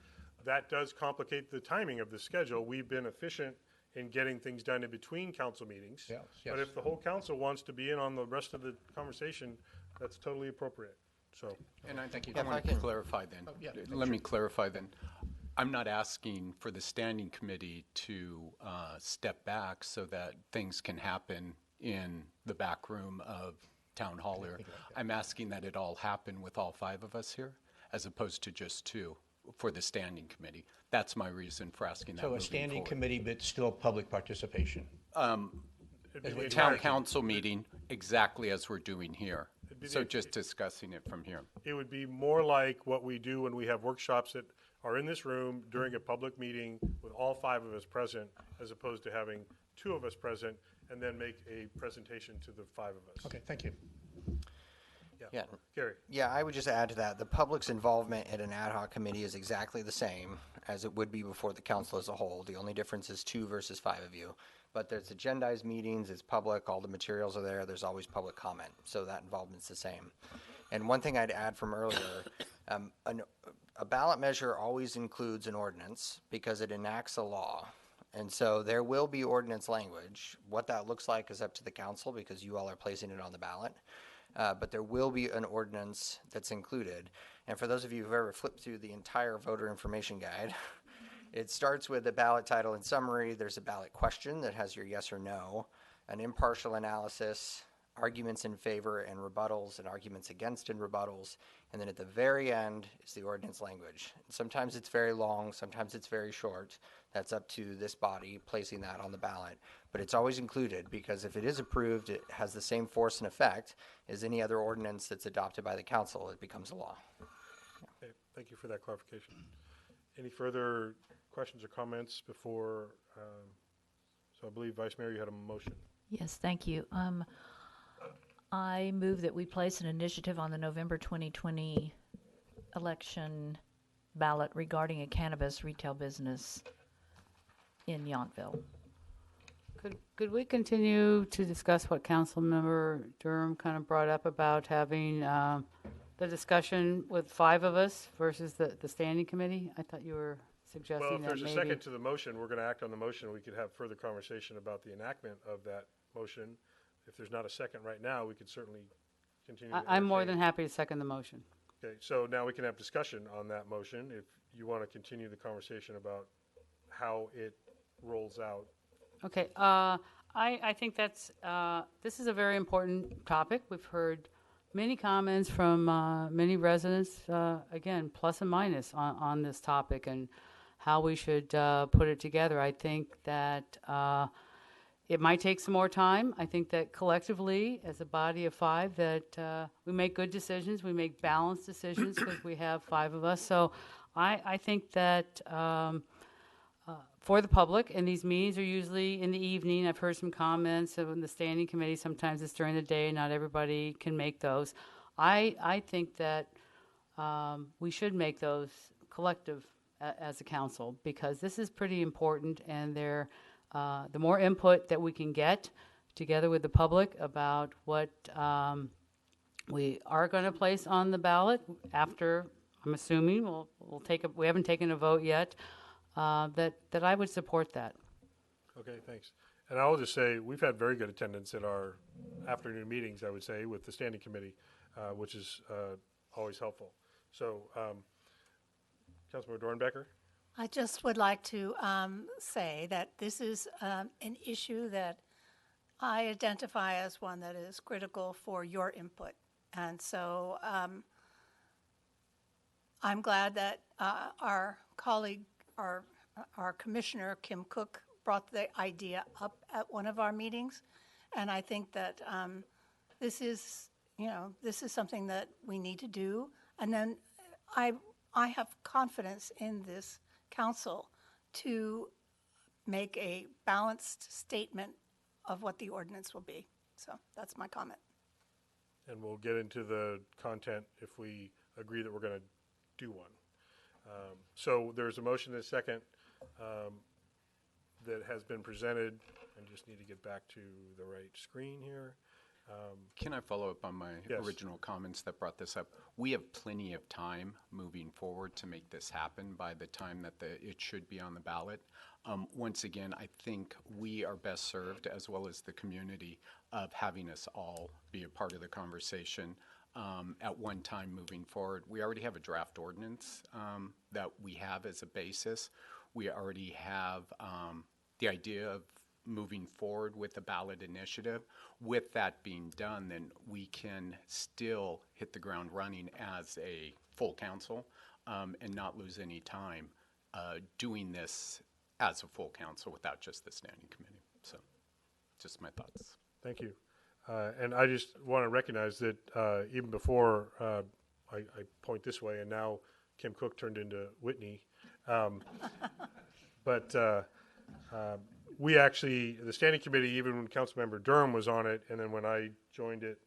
Speaker 1: That does complicate the timing of the schedule. We've been efficient in getting things done in between council meetings.
Speaker 12: Yes,
Speaker 1: But
Speaker 12: yes.
Speaker 1: if the whole council wants to be in on the rest of the conversation, that's totally appropriate. So,
Speaker 10: And I
Speaker 12: Thank you.
Speaker 10: I want to clarify then.
Speaker 12: yeah,
Speaker 10: Let me clarify then. I'm not asking for the standing committee to step back so that things can happen in the back room of town hall here. I'm asking that it all happen with all 5 of us here, as opposed to just 2 for the standing committee. That's my reason for asking that
Speaker 12: So a
Speaker 10: moving
Speaker 12: standing
Speaker 10: forward.
Speaker 12: committee, but still public participation.
Speaker 1: it'd be the
Speaker 10: Town
Speaker 1: entire-
Speaker 10: council meeting, exactly as we're doing here.
Speaker 1: be
Speaker 10: So
Speaker 1: the-
Speaker 10: just discussing it from here.
Speaker 1: It would be more like what we do when we have workshops that are in this room during a public meeting with all 5 of us present, as opposed to having 2 of us present and then make a presentation to the 5 of us.
Speaker 12: Okay, thank you.
Speaker 15: Yeah.
Speaker 1: Gary?
Speaker 15: Yeah, I would just add to that, the public's involvement at an ad hoc committee is exactly the same as it would be before the council as a whole. The only difference is 2 versus 5 of you. But there's agendized meetings, it's public, all the materials are there, there's always public comment. So that involvement's the same. And one thing I'd add from earlier, a ballot measure always includes an ordinance because it enacts a law. And so there will be ordinance language. What that looks like is up to the council because you all are placing it on the ballot. But there will be an ordinance that's included. And for those of you who've ever flipped through the entire voter information guide, it starts with a ballot title and summary. There's a ballot question that has your yes or no, an impartial analysis, arguments in favor and rebuttals, and arguments against and rebuttals. And then at the very end is the ordinance language. Sometimes it's very long, sometimes it's very short. That's up to this body placing that on the ballot. But it's always included because if it is approved, it has the same force and effect as any other ordinance that's adopted by the council. It becomes a law.
Speaker 1: Okay, thank you for that clarification. Any further questions or comments before, so I believe Vice Mayor, you had a motion.
Speaker 14: Yes, thank you. I move that we place an initiative on the November 2020 election ballot regarding a cannabis retail business in Yountville.
Speaker 6: Could we continue to discuss what Councilmember Durham kind of brought up about having the discussion with 5 of us versus the standing committee? I thought you were suggesting
Speaker 1: Well, if
Speaker 6: that
Speaker 1: there's a
Speaker 6: maybe.
Speaker 1: second to the motion, we're going to act on the motion. We could have further conversation about the enactment of that motion. If there's not a second right now, we could certainly continue. to
Speaker 6: I'm more
Speaker 1: entertain.
Speaker 6: than happy to second the motion.
Speaker 1: Okay, so now we can have discussion on that motion if you want to continue the conversation about how it rolls out.
Speaker 6: Okay, I think that's, this is a very important topic. We've heard many comments from many residents, again, plus and minus on this topic and how we should put it together. I think that it might take some more time. I think that collectively, as a body of 5, that we make good decisions, we make balanced decisions because we have 5 of us. So I think that for the public, and these meetings are usually in the evening. I've heard some comments in the standing committee. Sometimes it's during the day. Not everybody can make those. I think that we should make those collective as a council because this is pretty important, and the more input that we can get together with the public about what we are going to place on the ballot after, I'm assuming, we haven't taken a vote yet, that I would support that.
Speaker 1: Okay, thanks. And I'll just say, we've had very good attendance at our afternoon meetings, I would say, with the standing committee, which is always helpful. So, Councilmember Dornbecker?
Speaker 3: I just would like to say that this is an issue that I identify as one that is critical for your input. And so I'm glad that our colleague, our commissioner, Kim Cook, brought the idea up at one of our meetings. And I think that this is something that we need to do. And then I have confidence in this council to make a balanced statement of what the ordinance will be. So that's my comment.
Speaker 1: And we'll get into the content if we agree that we're going to do one. So there's a motion and a second that has been presented. I just need to get back to the right screen here.
Speaker 10: Can I follow up on my
Speaker 1: Yes.
Speaker 10: original comments that brought this up? We have plenty of time moving forward to make this happen by the time that it should be on the ballot. Once again, I think we are best served, as well as the community, of having us all be a part of the conversation at one time moving forward. We already have a draft ordinance that we have as a basis. We already have the idea of moving forward with the ballot initiative. With that being done, then we can still hit the ground running as a full council and not lose any time doing this as a full council without just the standing committee. So just my thoughts.
Speaker 1: Thank you. And I just want to recognize that even before I point this way, and now Kim Cook turned into Whitney, but we actually, the standing committee, even when Councilmember Durham was on it, and then when I joined it,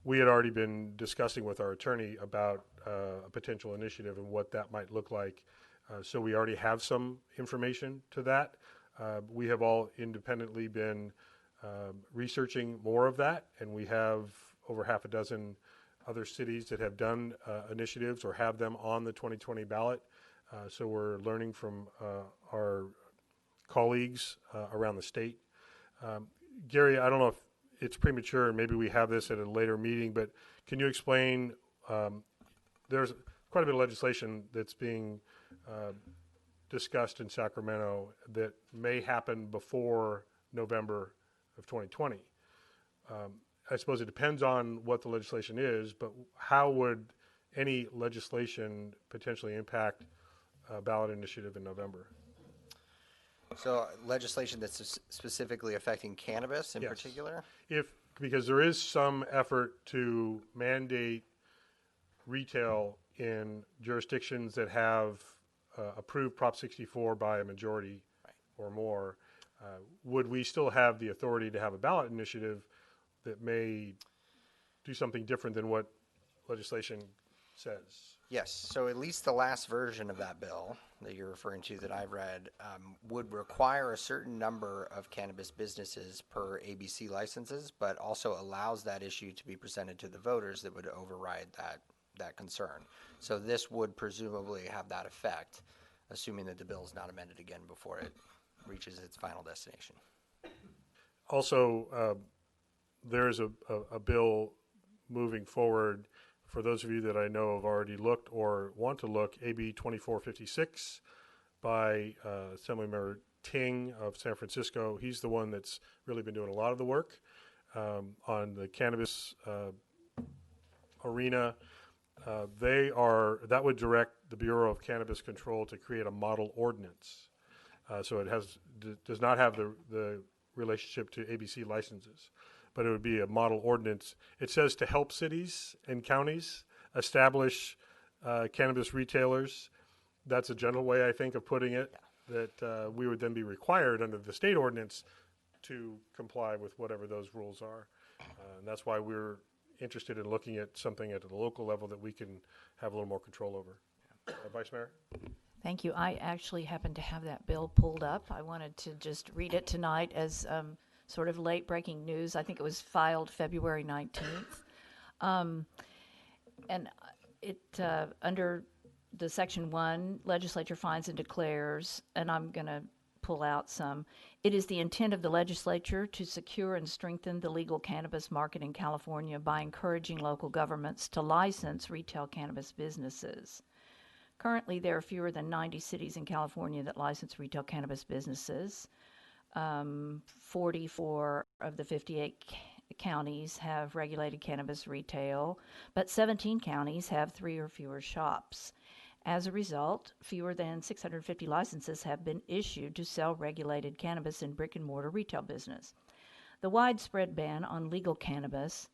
Speaker 1: we had already been discussing with our attorney about a potential initiative and what that might look like. So we already have some information to that. We have all independently been researching more of that, and we have over half a dozen other cities that have done initiatives or have them on the 2020 ballot. So we're learning from our colleagues around the state. Gary, I don't know if it's premature, and maybe we have this at a later meeting, but can you explain, there's quite a bit of legislation that's being discussed in Sacramento that may happen before November of 2020. I suppose it depends on what the legislation is, but how would any legislation potentially impact a ballot initiative in November?
Speaker 15: So legislation that's specifically affecting cannabis in
Speaker 1: Yes.
Speaker 15: particular?
Speaker 1: Because there is some effort to mandate retail in jurisdictions that have approved Prop 64 by a majority or more. Would we still have the authority to have a ballot initiative that may do something different than what legislation says?
Speaker 15: Yes, so at least the last version of that bill that you're referring to that I've read would require a certain number of cannabis businesses per ABC licenses, but also allows that issue to be presented to the voters that would override that concern. So this would presumably have that effect, assuming that the bill is not amended again before it reaches its final destination.
Speaker 1: Also, there is a bill moving forward. For those of you that I know have already looked or want to look, AB 2456 by Assemblymember Ting of San Francisco. He's the one that's really been doing a lot of the work on the cannabis arena. That would direct the Bureau of Cannabis Control to create a model ordinance. So it does not have the relationship to ABC licenses, but it would be a model ordinance. It says to help cities and counties establish cannabis retailers. That's a general way, I think, of putting it, that we would then be required under the state ordinance to comply with whatever those rules are. And that's why we're interested in looking at something at the local level that we can have a little more control over. Vice Mayor?
Speaker 14: Thank you. I actually happen to have that bill pulled up. I wanted to just read it tonight as sort of late breaking news. I think it was filed February 19th. And it, under the Section 1, legislature finds and declares, and I'm going to pull out some, it is the intent of the legislature to secure and strengthen the legal cannabis market in California by encouraging local governments to license retail cannabis businesses. Currently, there are fewer than 90 cities in California that license retail cannabis businesses. 44 of the 58 counties have regulated cannabis retail, but 17 counties have 3 or fewer shops. As a result, fewer than 650 licenses have been issued to sell regulated cannabis in brick-and-mortar retail business. The widespread ban on legal cannabis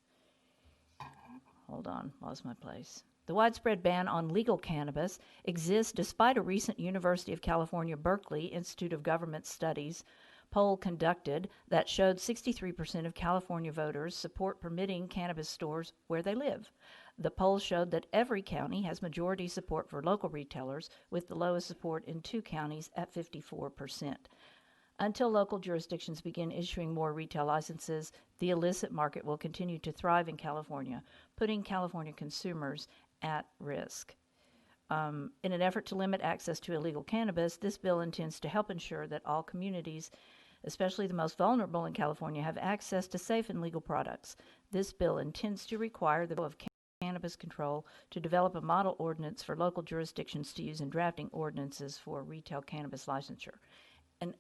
Speaker 14: lost my place. The widespread ban on legal cannabis exists despite a recent University of California, Berkeley Institute of Government Studies poll conducted that showed 63% of California voters support permitting cannabis stores where they live. The poll showed that every county has majority support for local retailers, with the lowest support in 2 counties at 54%. Until local jurisdictions begin issuing more retail licenses, the illicit market will continue to thrive in California, putting California consumers at risk. In an effort to limit access to illegal cannabis, this bill intends to help ensure that all communities, especially the most vulnerable in California, have access to safe and legal products. This bill intends to require the Bureau of Cannabis Control to develop a model ordinance for local jurisdictions to use in drafting ordinances for retail cannabis licensure. And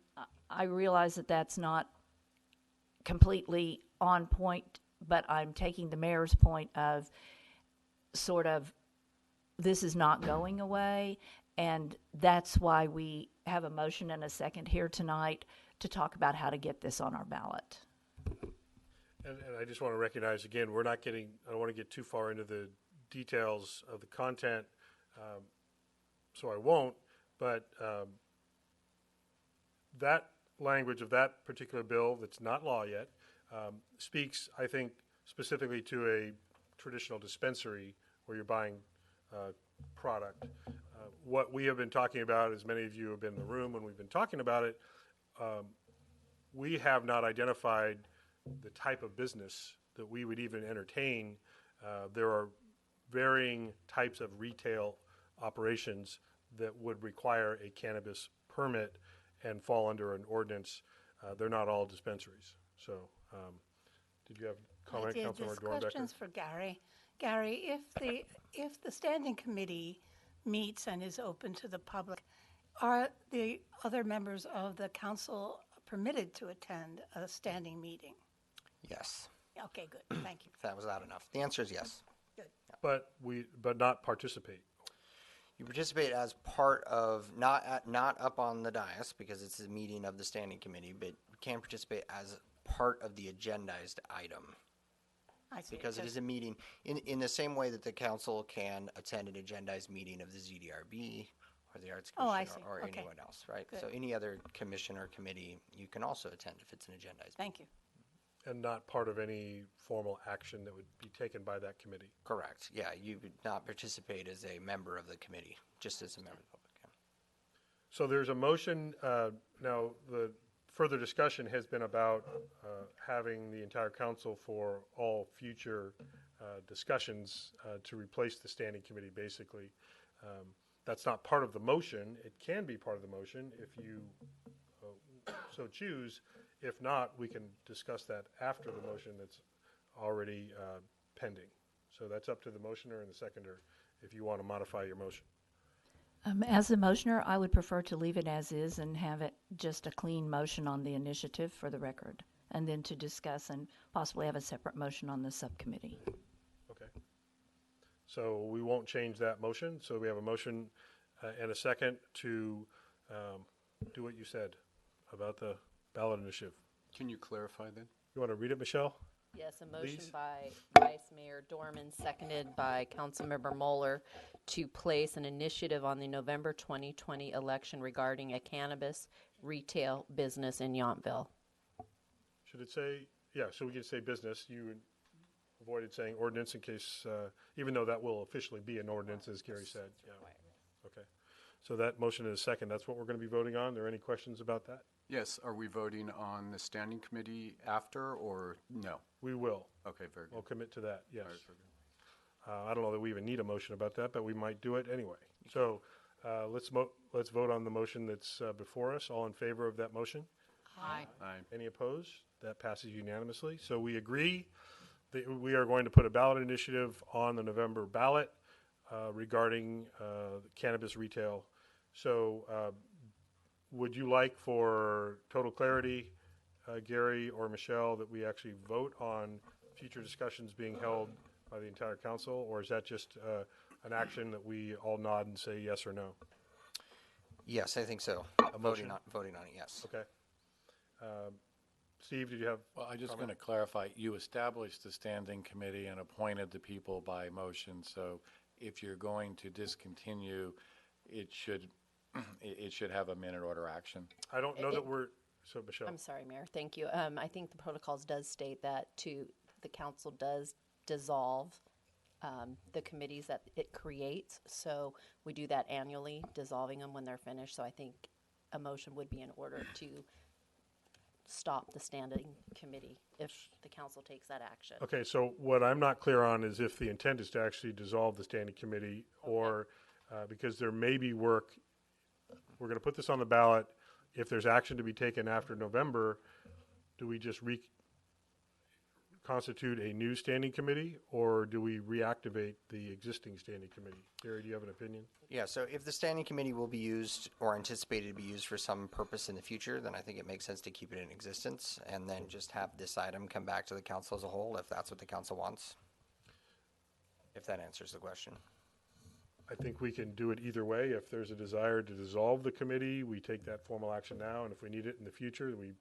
Speaker 14: I realize that that's not completely on point, but I'm taking the mayor's point of sort of this is not going away, and that's why we have a motion and a second here tonight to talk about how to get this on our ballot.
Speaker 1: And I just want to recognize again, I don't want to get too far into the details of the content, so I won't, but that language of that particular bill that's not law yet speaks, I think, specifically to a traditional dispensary where you're buying product. What we have been talking about, as many of you have been in the room when we've been talking about it, we have not identified the type of business that we would even entertain. There are varying types of retail operations that would require a cannabis permit and fall under an ordinance. They're not all dispensaries. So, did you have a comment, Councilmember Dornbecker?
Speaker 3: Questions for Gary. Gary, if the standing committee meets and is open to the public, are the other members of the council permitted to attend a standing meeting?
Speaker 15: Yes.
Speaker 3: Okay, good. Thank you.
Speaker 15: If that was not enough. The answer is yes.
Speaker 3: Good.
Speaker 1: But not participate.
Speaker 15: You participate as part of, not up on the dais because it's a meeting of the standing committee, but you can participate as part of the agendized item.
Speaker 3: I see.
Speaker 15: Because it is a meeting, in the same way that the council can attend an agendized meeting of the ZDRB or the Arts
Speaker 3: Oh, I
Speaker 15: Commission
Speaker 3: see.
Speaker 15: or
Speaker 3: Okay.
Speaker 15: anyone else, right?
Speaker 3: Good.
Speaker 15: So any other commission or committee, you can also attend if it's an agendized.
Speaker 3: Thank you.
Speaker 1: And not part of any formal action that would be taken by that committee.
Speaker 15: Correct. Yeah, you would not participate as a member of the committee, just as a member of the public. Yeah.
Speaker 1: So there's a motion. Now, the further discussion has been about having the entire council for all future discussions to replace the standing committee, basically. That's not part of the motion. It can be part of the motion if you so choose. If not, we can discuss that after the motion that's already pending. So that's up to the motioner and the seconder if you want to modify your motion.
Speaker 14: As the motioner, I would prefer to leave it as is and have it just a clean motion on the initiative for the record, and then to discuss and possibly have a separate motion on the subcommittee.
Speaker 1: Okay. So we won't change that motion. So we have a motion and a second to do what you said about the ballot initiative.
Speaker 10: Can you clarify then?
Speaker 1: You want to read it, Michelle?
Speaker 16: Yes, a motion
Speaker 1: Please.
Speaker 16: by Vice Mayor Dorman, seconded by Councilmember Moeller, to place an initiative on the November 2020 election regarding a cannabis retail business in Yountville.
Speaker 1: Should it say, yeah, so we can say business. You avoided saying ordinance in case, even though that will officially be an ordinance, as Gary said. Yeah. Okay. So that motion is second. That's what we're going to be voting on. Are there any questions about that?
Speaker 10: Yes, are we voting on the standing committee after or no?
Speaker 1: We will.
Speaker 10: Okay, very good.
Speaker 1: We'll commit to that, yes.
Speaker 10: All right, very good.
Speaker 1: I don't know that we even need a motion about that, but we might do it anyway. So let's vote on the motion that's before us. All in favor of that motion?
Speaker 6: Aye.
Speaker 10: Aye.
Speaker 1: Any opposed? That passes unanimously. So we agree that we are going to put a ballot initiative on the November ballot regarding cannabis retail. So would you like, for total clarity, Gary or Michelle, that we actually vote on future discussions being held by the entire council, or is that just an action that we all nod and say yes or no?
Speaker 15: Yes, I think so.
Speaker 1: motion?
Speaker 15: Voting on it, yes.
Speaker 1: Okay. Steve, did you have?
Speaker 9: Well, I'm just going
Speaker 1: comment?
Speaker 9: to clarify, you established the standing committee and appointed the people by motion, so if you're going to discontinue, it should, it should have a minute order action.
Speaker 1: I don't know that we're, so Michelle.
Speaker 16: I'm sorry, Mayor, thank you. I think the protocols does state that the council does dissolve the committees that it creates, so we do that annually, dissolving them when they're finished, so I think a motion would be in order to stop the standing committee if the council takes that action.
Speaker 1: Okay, so what I'm not clear on is if the intent is to actually dissolve the standing committee, or, because there may be work, we're gonna put this on the ballot, if there's action to be taken after November, do we just constitute a new standing committee, or do we reactivate the existing standing committee? Gary, do you have an opinion?
Speaker 15: Yeah, so if the standing committee will be used or anticipated to be used for some purpose in the future, then I think it makes sense to keep it in existence and then just have this item come back to the council as a whole if that's what the council wants. If that answers the question.
Speaker 1: I think we can do it either way. If there's a desire to dissolve the committee, we take that formal action now, and if we need it in the future, we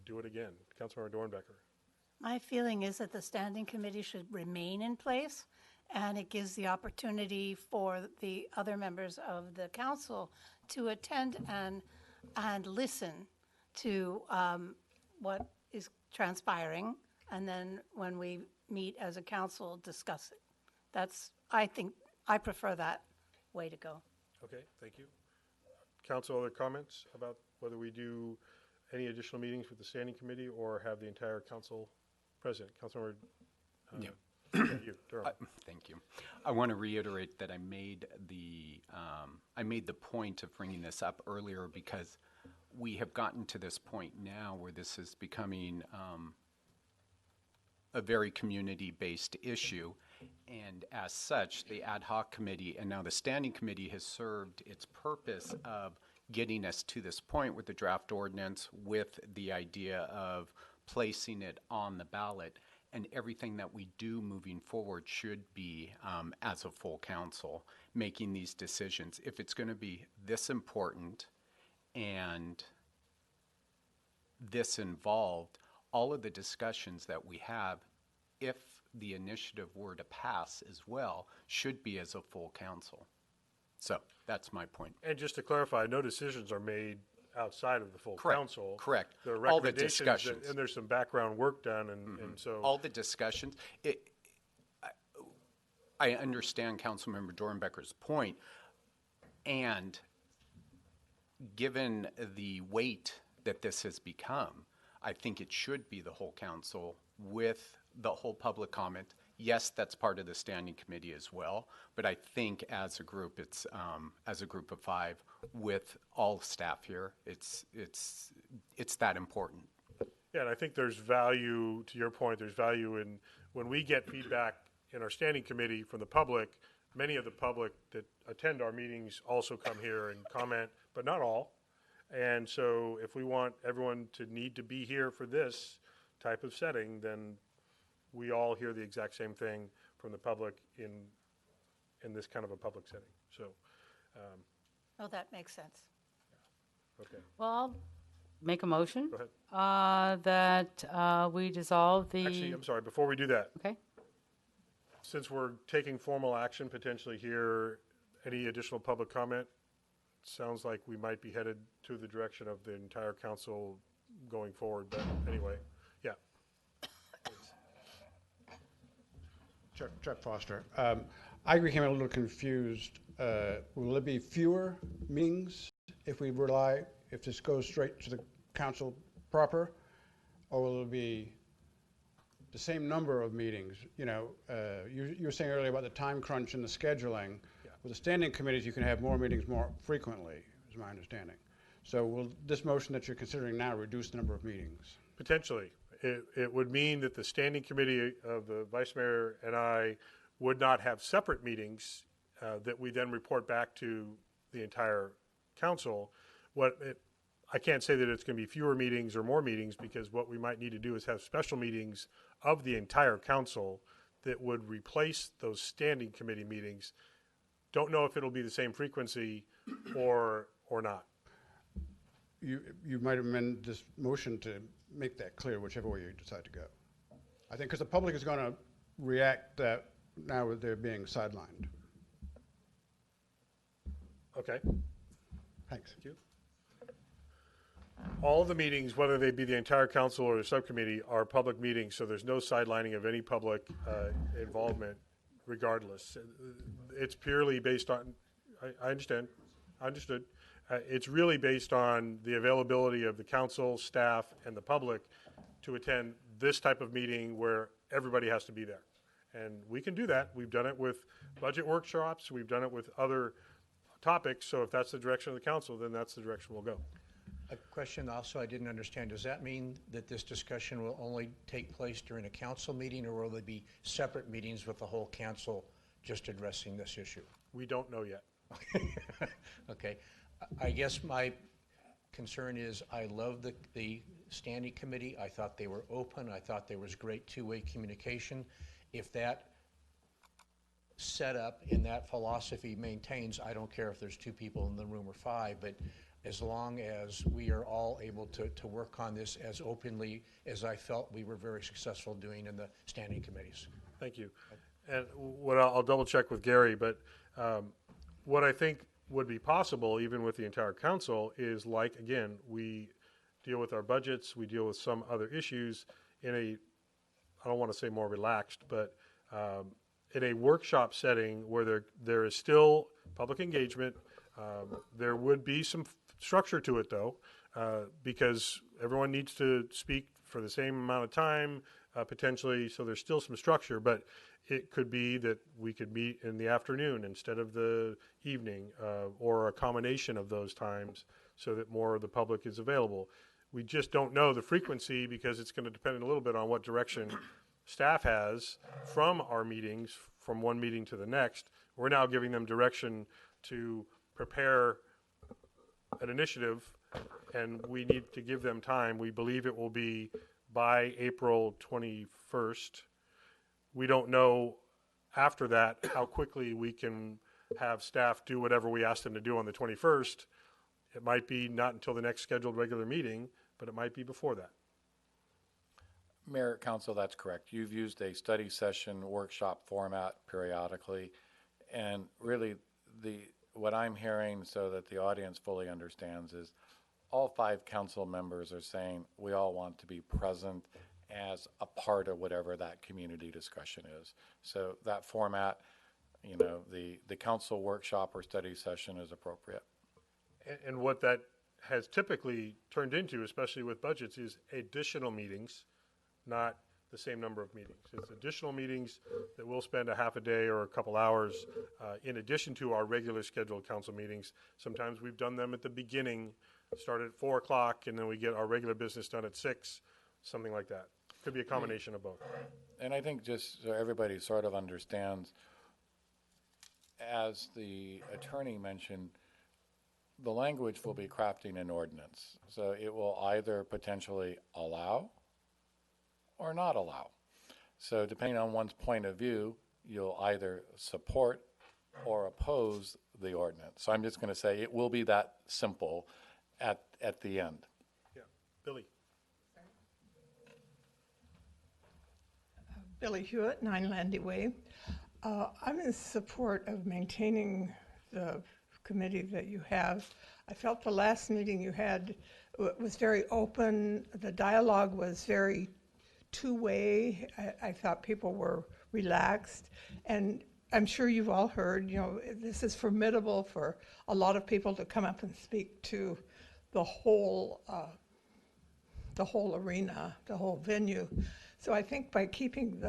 Speaker 1: do it again. Councilmember Dornbecker.
Speaker 3: My feeling is that the standing committee should remain in place, and it gives the opportunity for the other members of the council to attend and listen to what is transpiring, and then when we meet as a council, discuss it. I prefer that way to go.
Speaker 1: Okay, thank you. Council, other comments about whether we do any additional meetings with the standing committee or have the entire council present? Councilmember, you, Durham.
Speaker 10: Thank you. I want to reiterate that I made the point of bringing this up earlier because we have gotten to this point now where this is becoming a very community-based issue, and as such, the ad hoc committee and now the standing committee has served its purpose of getting us to this point with the draft ordinance, with the idea of placing it on the ballot, and everything that we do moving forward should be as a full council making these decisions. If it's going to be this important and this involved, all of the discussions that we have, if the initiative were to pass as well, should be as a full council. So that's my point.
Speaker 1: And just to clarify, no decisions are made outside of the full
Speaker 10: Correct.
Speaker 1: council.
Speaker 10: Correct.
Speaker 1: The
Speaker 10: All the
Speaker 1: recommendations,
Speaker 10: discussions.
Speaker 1: and there's some background work done, and so.
Speaker 10: All the discussions. I understand Councilmember Dornbecker's point, and given the weight that this has become, I think it should be the whole council with the whole public comment. Yes, that's part of the standing committee as well, but I think as a group, it's as a group of 5 with all staff here, it's that important.
Speaker 1: Yeah, and I think there's value, to your point, there's value in when we get feedback in our standing committee from the public. Many of the public that attend our meetings also come here and comment, but not all. And so if we want everyone to need to be here for this type of setting, then we all hear the exact same thing from the public in this kind of a public setting. So,
Speaker 3: Oh, that makes sense.
Speaker 1: okay.
Speaker 6: Well, I'll make a motion
Speaker 1: Go ahead.
Speaker 6: that we dissolve the.
Speaker 1: Actually, I'm sorry, before we do that,
Speaker 6: Okay.
Speaker 1: since we're taking formal action potentially here, any additional public comment? Sounds like we might be headed to the direction of the entire council going forward, but anyway, yeah.
Speaker 17: Chuck Foster. I became a little confused. Will there be fewer meetings if this goes straight to the council proper? Or will it be the same number of meetings? You know, you were saying earlier about the time crunch and the scheduling.
Speaker 1: Yeah.
Speaker 17: With the standing committees, you can have more meetings more frequently, is my understanding. So will this motion that you're considering now reduce the number of meetings?
Speaker 1: Potentially. It would mean that the standing committee of the vice mayor and I would not have separate meetings that we then report back to the entire council. I can't say that it's going to be fewer meetings or more meetings, because what we might need to do is have special meetings of the entire council that would replace those standing committee meetings. Don't know if it'll be the same frequency or not.
Speaker 17: You might amend this motion to make that clear, whichever way you decide to go. I think because the public is going to react that now they're being sidelined.
Speaker 1: Okay.
Speaker 17: Thanks.
Speaker 1: Thank you. All of the meetings, whether they be the entire council or the subcommittee, are public meetings, so there's no sidelining of any public involvement regardless. It's purely based on, I understand, understood. It's really based on the availability of the council, staff, and the public to attend this type of meeting where everybody has to be there. And we can do that. We've done it with budget workshops. We've done it with other topics. So if that's the direction of the council, then that's the direction we'll go.
Speaker 12: A question also I didn't understand. Does that mean that this discussion will only take place during a council meeting, or will there be separate meetings with the whole council just addressing this issue?
Speaker 1: We don't know yet.
Speaker 12: Okay. I guess my concern is I love the standing committee. I thought they were open. I thought there was great two-way communication. If that setup and that philosophy maintains, I don't care if there's 2 people in the room or 5, but as long as we are all able to work on this as openly as I felt we were very successful doing in the standing committees.
Speaker 1: Thank you. And what I'll double check with Gary, but what I think would be possible, even with the entire council, is like, again, we deal with our budgets, we deal with some other issues in a, I don't want to say more relaxed, but in a workshop setting where there is still public engagement. There would be some structure to it, though, because everyone needs to speak for the same amount of time, potentially, so there's still some structure, but it could be that we could meet in the afternoon instead of the evening, or a combination of those times so that more of the public is available. We just don't know the frequency because it's going to depend a little bit on what direction staff has from our meetings, from one meeting to the next. We're now giving them direction to prepare an initiative, and we need to give them time. We believe it will be by April 21st. We don't know after that how quickly we can have staff do whatever we ask them to do on the 21st. It might be not until the next scheduled regular meeting, but it might be before that.
Speaker 9: Mayor, Council, that's correct. You've used a study session workshop format periodically, and really what I'm hearing, so that the audience fully understands, is all 5 council members are saying we all want to be present as a part of whatever that community discussion is. So that format, you know, the council workshop or study session is appropriate.
Speaker 1: And what that has typically turned into, especially with budgets, is additional meetings, not the same number of meetings. It's additional meetings that we'll spend a half a day or a couple hours in addition to our regular scheduled council meetings. Sometimes we've done them at the beginning, start at 4 o'clock, and then we get our regular business done at 6, something like that. Could be a combination of both.
Speaker 9: And I think just so everybody sort of understands, as the attorney mentioned, the language will be crafting an ordinance. So it will either potentially allow or not allow. So depending on one's point of view, you'll either support or oppose the ordinance. So I'm just going to say it will be that simple at the end.
Speaker 1: Yeah. Billy.
Speaker 18: Billy Hewitt, 9 Landy Way. I'm in support of maintaining the committee that you have. I felt the last meeting you had was very open. The dialogue was very two-way. I thought people were relaxed. And I'm sure you've all heard, you know, this is formidable for a lot of people to come up and speak to the whole arena, the whole venue. So I think by keeping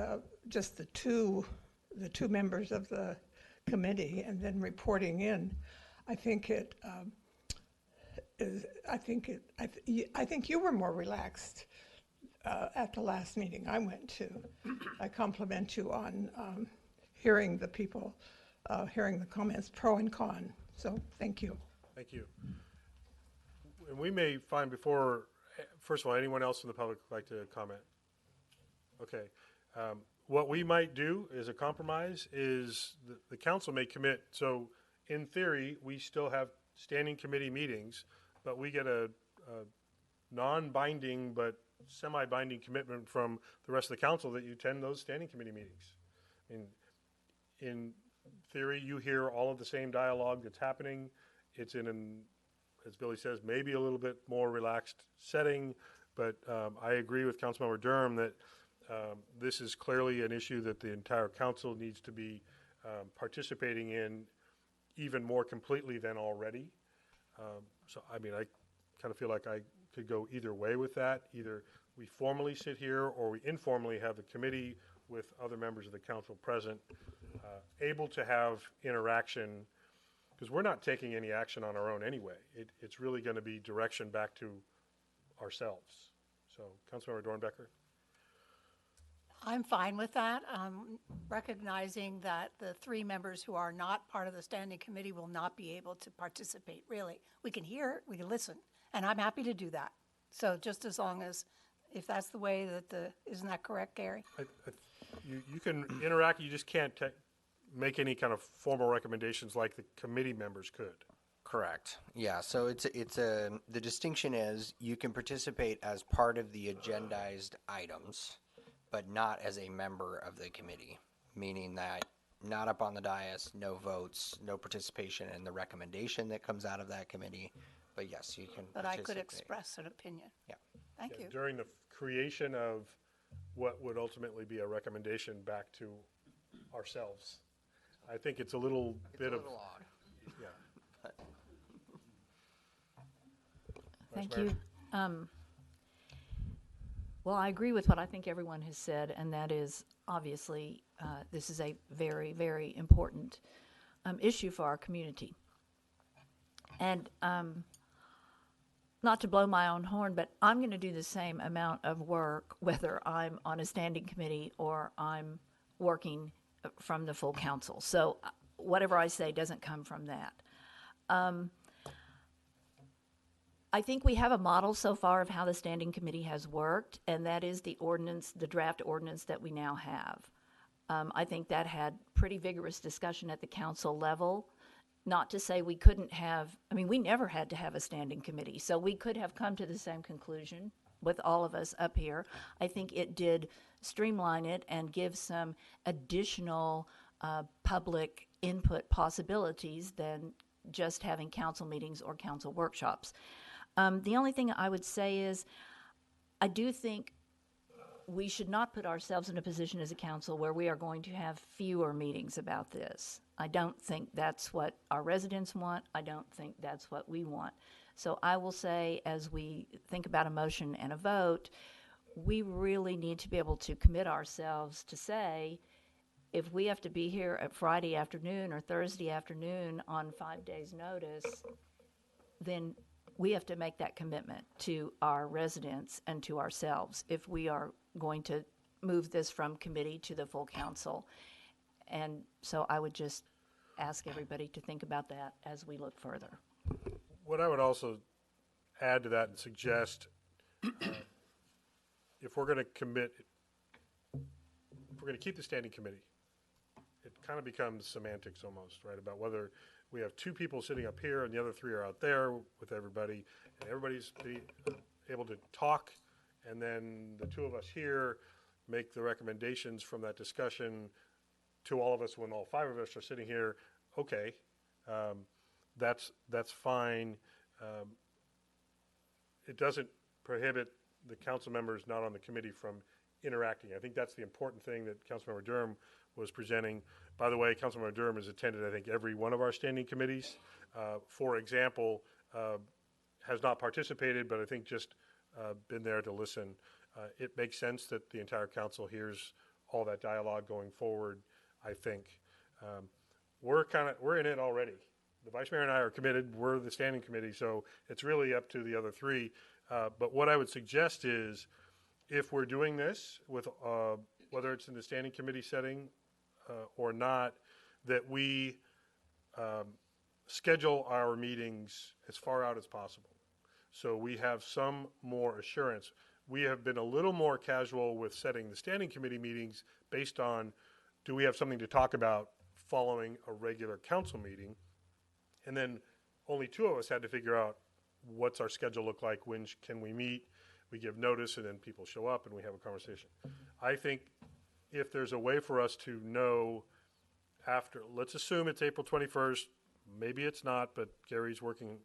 Speaker 18: just the two members of the committee and then reporting in, I think you were more relaxed at the last meeting I went to. I compliment you on hearing the people, hearing the comments pro and con. So thank you.
Speaker 1: Thank you. and we may find before, first of all, anyone else from the public would like to comment? Okay. What we might do as a compromise is the council may commit. So in theory, we still have standing committee meetings, but we get a non-binding but semi-binding commitment from the rest of the council that you attend those standing committee meetings. In theory, you hear all of the same dialogue that's happening. It's in an, as Billy says, maybe a little bit more relaxed setting, but I agree with Councilmember Durham that this is clearly an issue that the entire council needs to be participating in even more completely than already. So, I mean, I kind of feel like I could go either way with that. Either we formally sit here or we informally have the committee with other members of the council present, able to have interaction, because we're not taking any action on our own anyway. It's really going to be direction back to ourselves. So, Councilmember Dornbecker?
Speaker 3: I'm fine with that, recognizing that the 3 members who are not part of the standing committee will not be able to participate, really. We can hear, we can listen, and I'm happy to do that. So just as long as, if that's the way that isn't that correct, Gary?
Speaker 1: You can interact, you just can't make any kind of formal recommendations like the committee members could.
Speaker 15: Correct. Yeah, so the distinction is you can participate as part of the agendized items, but not as a member of the committee, meaning that not up on the dais, no votes, no participation in the recommendation that comes out of that committee, but yes, you can
Speaker 3: But
Speaker 15: participate.
Speaker 3: I could express an opinion.
Speaker 15: Yeah.
Speaker 3: Thank you.
Speaker 1: During the creation of what would ultimately be a recommendation back to ourselves. I think it's a little bit of...
Speaker 15: odd.
Speaker 1: Yeah.
Speaker 14: Thank
Speaker 1: Vice Mayor?
Speaker 14: you. Well, I agree with what I think everyone has said, and that is obviously this is a very, very important issue for our community. And not to blow my own horn, but I'm going to do the same amount of work whether I'm on a standing committee or I'm working from the full council. So whatever I say doesn't come from that. I think we have a model so far of how the standing committee has worked, and that is the ordinance, the draft ordinance that we now have. I think that had pretty vigorous discussion at the council level. Not to say we couldn't have, I mean, we never had to have a standing committee, so we could have come to the same conclusion with all of us up here. I think it did streamline it and give some additional public input possibilities than just having council meetings or council workshops. The only thing I would say is I do think we should not put ourselves in a position as a council where we are going to have fewer meetings about this. I don't think that's what our residents want. I don't think that's what we want. So I will say, as we think about a motion and a vote, we really need to be able to commit ourselves to say, if we have to be here at Friday afternoon or Thursday afternoon on 5 days' notice, then we have to make that commitment to our residents and to ourselves if we are going to move this from committee to the full council. And so I would just ask everybody to think about that as we look further.
Speaker 1: What I would also add to that and suggest, if we're going to commit, if we're going to keep the standing committee, it kind of becomes semantics almost, right, about whether we have 2 people sitting up here and the other 3 are out there with everybody, and everybody's able to talk, and then the 2 of us here make the recommendations from that discussion to all of us when all 5 of us are sitting here. Okay, that's fine. It doesn't prohibit the council members not on the committee from interacting. I think that's the important thing that Councilmember Durham was presenting. By the way, Councilmember Durham has attended, I think, every one of our standing committees. For example, has not participated, but I think just been there to listen. It makes sense that the entire council hears all that dialogue going forward, I think. We're in it already. The Vice Mayor and I are committed. We're the standing committee, so it's really up to the other 3. But what I would suggest is, if we're doing this with, whether it's in the standing committee setting or not, that we schedule our meetings as far out as possible. So we have some more assurance. We have been a little more casual with setting the standing committee meetings based on, do we have something to talk about following a regular council meeting? And then only two of us had to figure out what's our schedule look like, when can we meet, we give notice, and then people show up and we have a conversation. I think if there's a way for us to know after, let's assume it's April 21st, maybe it's not, but Gary's working,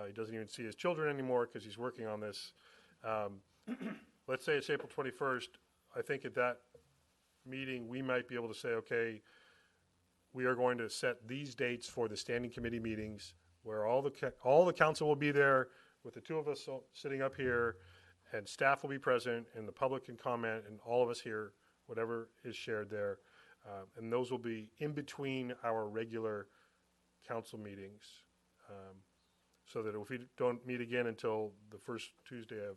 Speaker 1: he doesn't even see his children anymore because he's working on this. Let's say it's April 21st. I think at that meeting, we might be able to say, okay, we are going to set these dates for the standing committee meetings where all the council will be there with the two of us sitting up here, and staff will be present, and the public can comment, and all of us hear whatever is shared there. And those will be in between our regular council meetings, so that if we don't meet again until the first Tuesday of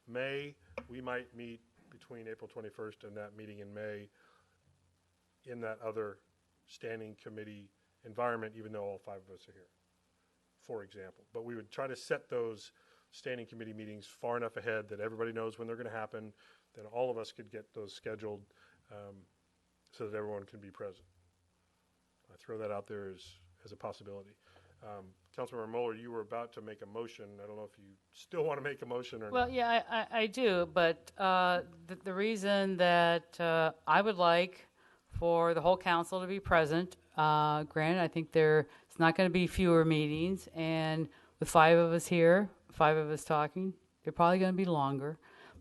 Speaker 1: May, we might meet between April 21st and that meeting in May in that other standing committee environment, even though all five of us are here, for example. But we would try to set those standing committee meetings far enough ahead that everybody knows when they're going to happen, then all of us could get those scheduled so that everyone can be present. I throw that out there as a possibility. Councilmember Mueller, you were about to make a motion. I don't know if you still want to make a motion or
Speaker 6: Well,
Speaker 1: not.
Speaker 6: yeah, I do, but the reason that I would like for the whole council to be present, granted, I think it's not going to be fewer meetings, and with five of us here, five of us talking, they're probably going to be longer.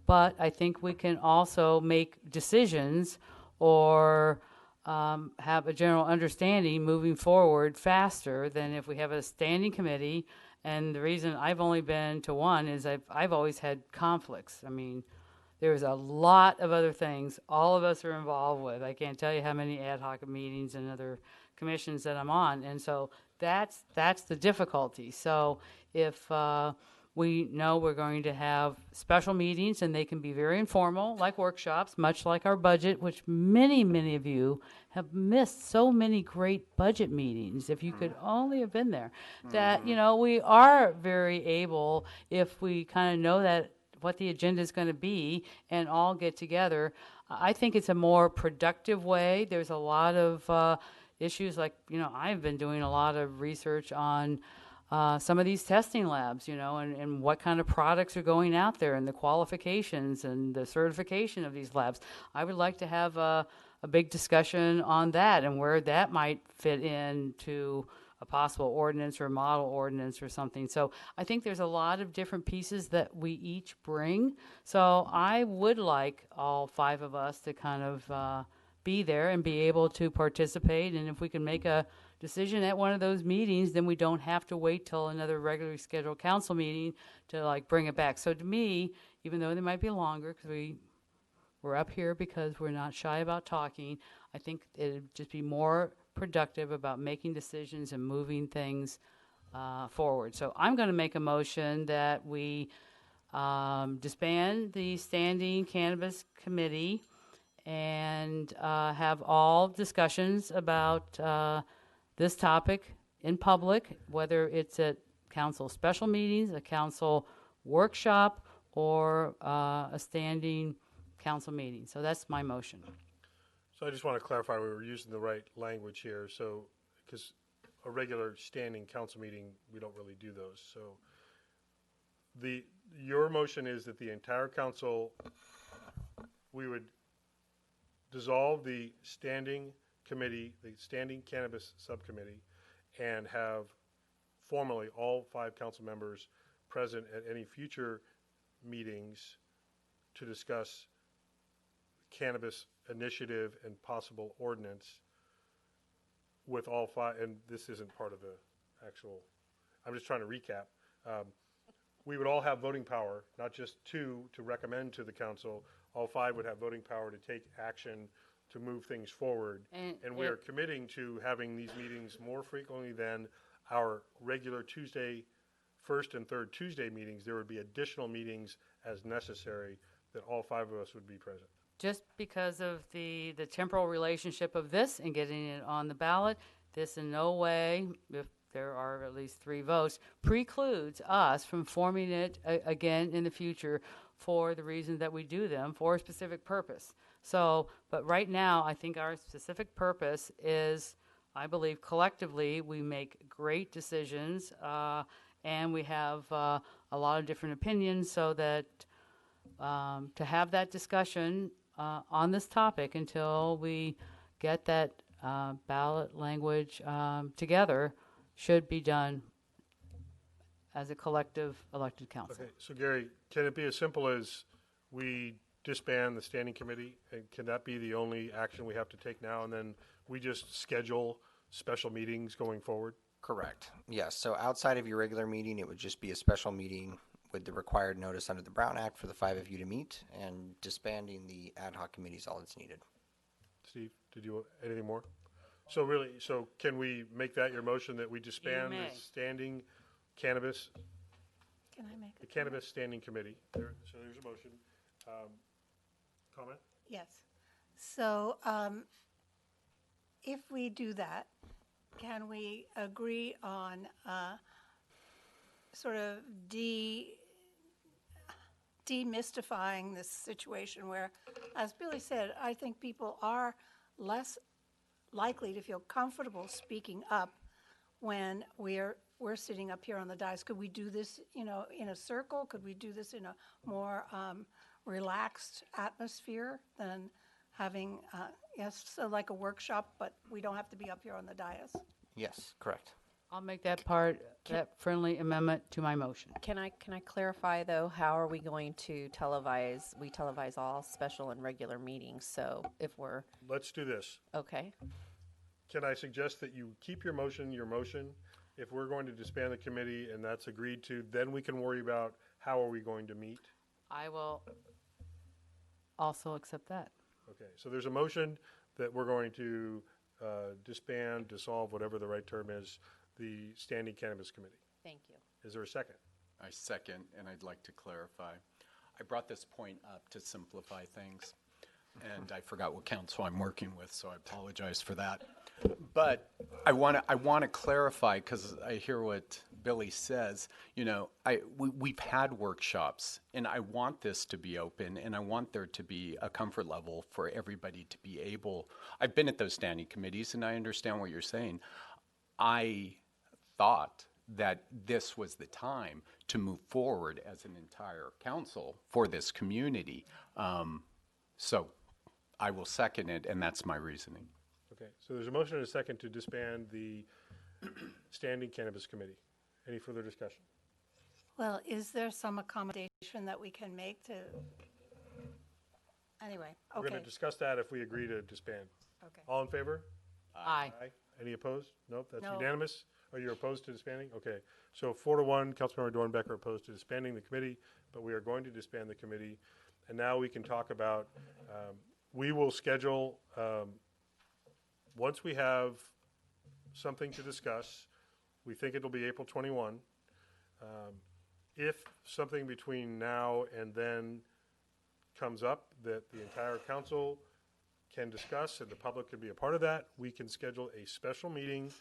Speaker 6: But I think we can also make decisions or have a general understanding moving forward faster than if we have a standing committee. And the reason I've only been to one is I've always had conflicts. I mean, there's a lot of other things all of us are involved with. I can't tell you how many ad hoc meetings and other commissions that I'm on. And so that's the difficulty. So if we know we're going to have special meetings, and they can be very informal, like workshops, much like our budget, which many, many of you have missed so many great budget meetings. If you could only have been there, that, we are very able, if we kind of know that what the agenda is going to be and all get together. I think it's a more productive way. There's a lot of issues like, I've been doing a lot of research on some of these testing labs, and what kind of products are going out there, and the qualifications and the certification of these labs. I would like to have a big discussion on that and where that might fit into a possible ordinance or model ordinance or something. So I think there's a lot of different pieces that we each bring. So I would like all five of us to kind of be there and be able to participate. And if we can make a decision at one of those meetings, then we don't have to wait till another regularly scheduled council meeting to bring it back. So to me, even though they might be longer, because we're up here because we're not shy about talking, I think it'd just be more productive about making decisions and moving things forward. So I'm going to make a motion that we disband the Standing Cannabis Committee and have all discussions about this topic in public, whether it's at council special meetings, a council workshop, or a standing council meeting. So that's my motion.
Speaker 1: So I just want to clarify we were using the right language here. So, because a regular standing council meeting, we don't really do those. So your motion is that the entire council, we would dissolve the standing committee, the standing cannabis subcommittee, and have formally all five council members present at any future meetings to discuss cannabis initiative and possible ordinance with all five. And this isn't part of the actual, I'm just trying to recap. We would all have voting power, not just two to recommend to the council. All five would have voting power to take action to move things forward. And we are committing to having these meetings more frequently than our regular Tuesday, first and third Tuesday meetings. There would be additional meetings as necessary that all five of us would be present.
Speaker 6: Just because of the temporal relationship of this and getting it on the ballot, this in no way, if there are at least 3 votes, precludes us from forming it again in the future for the reason that we do them for a specific purpose. So, but right now, I think our specific purpose is, I believe collectively, we make great decisions, and we have a lot of different opinions, so that to have that discussion on this topic until we get that ballot language together should be done as a collective elected council.
Speaker 1: Okay, so Gary, can it be as simple as we disband the standing committee? And can that be the only action we have to take now, and then we just schedule special meetings going forward?
Speaker 15: Correct. Yes. So outside of your regular meeting, it would just be a special meeting with the required notice under the Brown Act for the 5 of you to meet, and disbanding the ad hoc committee is all that's needed.
Speaker 1: Steve, did you, anything more? So really, so can we make that your motion, that we disband the
Speaker 6: may.
Speaker 1: standing cannabis,
Speaker 3: Can I make
Speaker 1: the cannabis standing committee? There, so there's a motion. Comment?
Speaker 3: Yes. So if we do that, can we agree on sort of demystifying this situation where, as Billy said, I think people are less likely to feel comfortable speaking up when we're sitting up here on the dais? Could we do this, in a circle? Could we do this in a more relaxed atmosphere than having, so like a workshop, but we don't have to be up here on the dais?
Speaker 15: Yes, correct.
Speaker 6: I'll make that part, that friendly amendment to my motion.
Speaker 16: Can I clarify though, how are we going to televise? We televise all special and regular meetings, so if we're,
Speaker 1: Let's do this.
Speaker 16: okay.
Speaker 1: Can I suggest that you keep your motion? If we're going to disband the committee and that's agreed to, then we can worry about how are we going to meet.
Speaker 6: I will also accept that.
Speaker 1: Okay, so there's a motion that we're going to disband, dissolve, whatever the right term is, the Standing Cannabis Committee.
Speaker 16: Thank you.
Speaker 1: Is there a second?
Speaker 10: I second, and I'd like to clarify. I brought this point up to simplify things, and I forgot what council I'm working with, so I apologize for that. But I want to clarify, because I hear what Billy says. We've had workshops, and I want this to be open, and I want there to be a comfort level for everybody to be able. I've been at those standing committees, and I understand what you're saying. I thought that this was the time to move forward as an entire council for this community. So I will second it, and that's my reasoning.
Speaker 1: Okay, so there's a motion and a second to disband the Standing Cannabis Committee. Any further discussion?
Speaker 3: Well, is there some accommodation that we can make to, anyway,
Speaker 1: We're
Speaker 3: okay.
Speaker 1: going to discuss that if we agree to disband.
Speaker 3: Okay.
Speaker 1: All in favor?
Speaker 6: Aye.
Speaker 1: Any opposed? Nope, that's
Speaker 3: No.
Speaker 1: unanimous. Are you opposed to disbanding? Okay, so 4-1, Councilmember Dornbecker opposed to disbanding the committee, but we are going to disband the committee. And now we can talk about, we will schedule, once we have something to discuss, we think it'll be April 21. If something between now and then comes up that the entire council can discuss and the public can be a part of that, we can schedule a special meeting.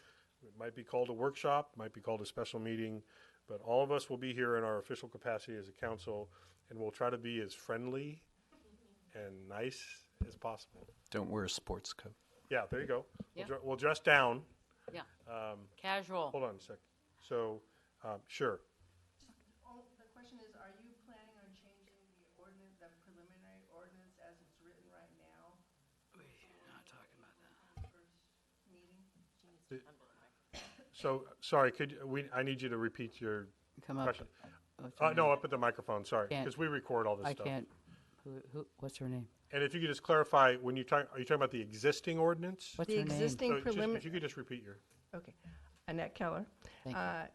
Speaker 1: It might be called a workshop, might be called a special meeting, but all of us will be here in our official capacity as a council, and we'll try to be as friendly and nice as possible.
Speaker 10: Don't wear a sports coat.
Speaker 1: Yeah, there you go.
Speaker 6: Yeah.
Speaker 1: We'll dress down.
Speaker 6: Yeah. Casual.
Speaker 1: Hold on a sec. So, sure.
Speaker 18: The question is, are you planning on changing the ordinance, the preliminary ordinance as it's written right now?
Speaker 6: We're not talking about that.
Speaker 1: So, sorry, I need you to repeat your
Speaker 6: Come up.
Speaker 1: question.
Speaker 6: What's her
Speaker 1: No,
Speaker 6: name?
Speaker 1: up at the microphone, sorry,
Speaker 6: Can't-
Speaker 1: because we record all this
Speaker 6: I
Speaker 1: stuff.
Speaker 6: can't. What's her name?
Speaker 1: And if you could just clarify, when you talk, are you talking about the existing ordinance?
Speaker 6: What's
Speaker 18: The
Speaker 6: her name?
Speaker 18: existing
Speaker 1: So just-
Speaker 18: prelim,
Speaker 1: if you could just repeat your,
Speaker 18: okay. Annette Keller.
Speaker 6: Thank you.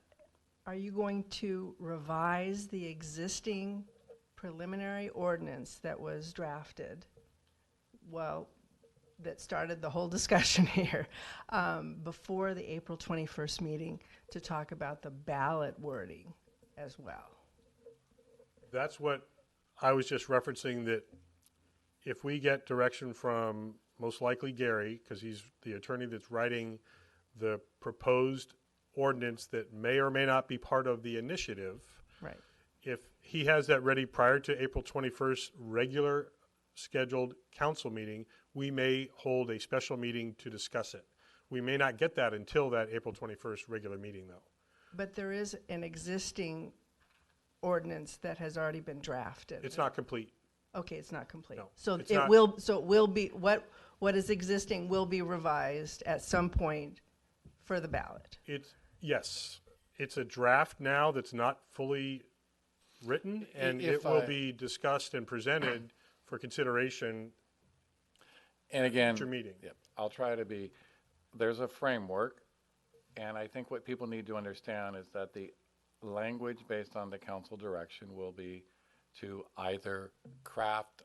Speaker 18: Are you going to revise the existing preliminary ordinance that was drafted? Well, that started the whole discussion here, before the April 21st meeting to talk about the ballot wording as well?
Speaker 1: that's what I was just referencing, that if we get direction from most likely Gary, because he's the attorney that's writing the proposed ordinance that may or may not be part of the initiative,
Speaker 19: Right.
Speaker 1: if he has that ready prior to April 21st regular scheduled council meeting, we may hold a special meeting to discuss it. We may not get that until that April 21st regular meeting, though.
Speaker 19: But there is an existing ordinance that has already been drafted.
Speaker 1: It's not complete.
Speaker 19: Okay, it's not complete.
Speaker 1: No,
Speaker 19: So
Speaker 1: it's
Speaker 19: it
Speaker 1: not-
Speaker 19: will, so it will be, what is existing will be revised at some point for the ballot.
Speaker 1: Yes, it's a draft now that's not fully written, and
Speaker 9: If
Speaker 1: it will
Speaker 9: I-
Speaker 1: be discussed and presented for consideration.
Speaker 9: And again,
Speaker 1: Future meeting.
Speaker 9: Yep, I'll try to be, there's a framework, and I think what people need to understand is that the language based on the council direction will be to either craft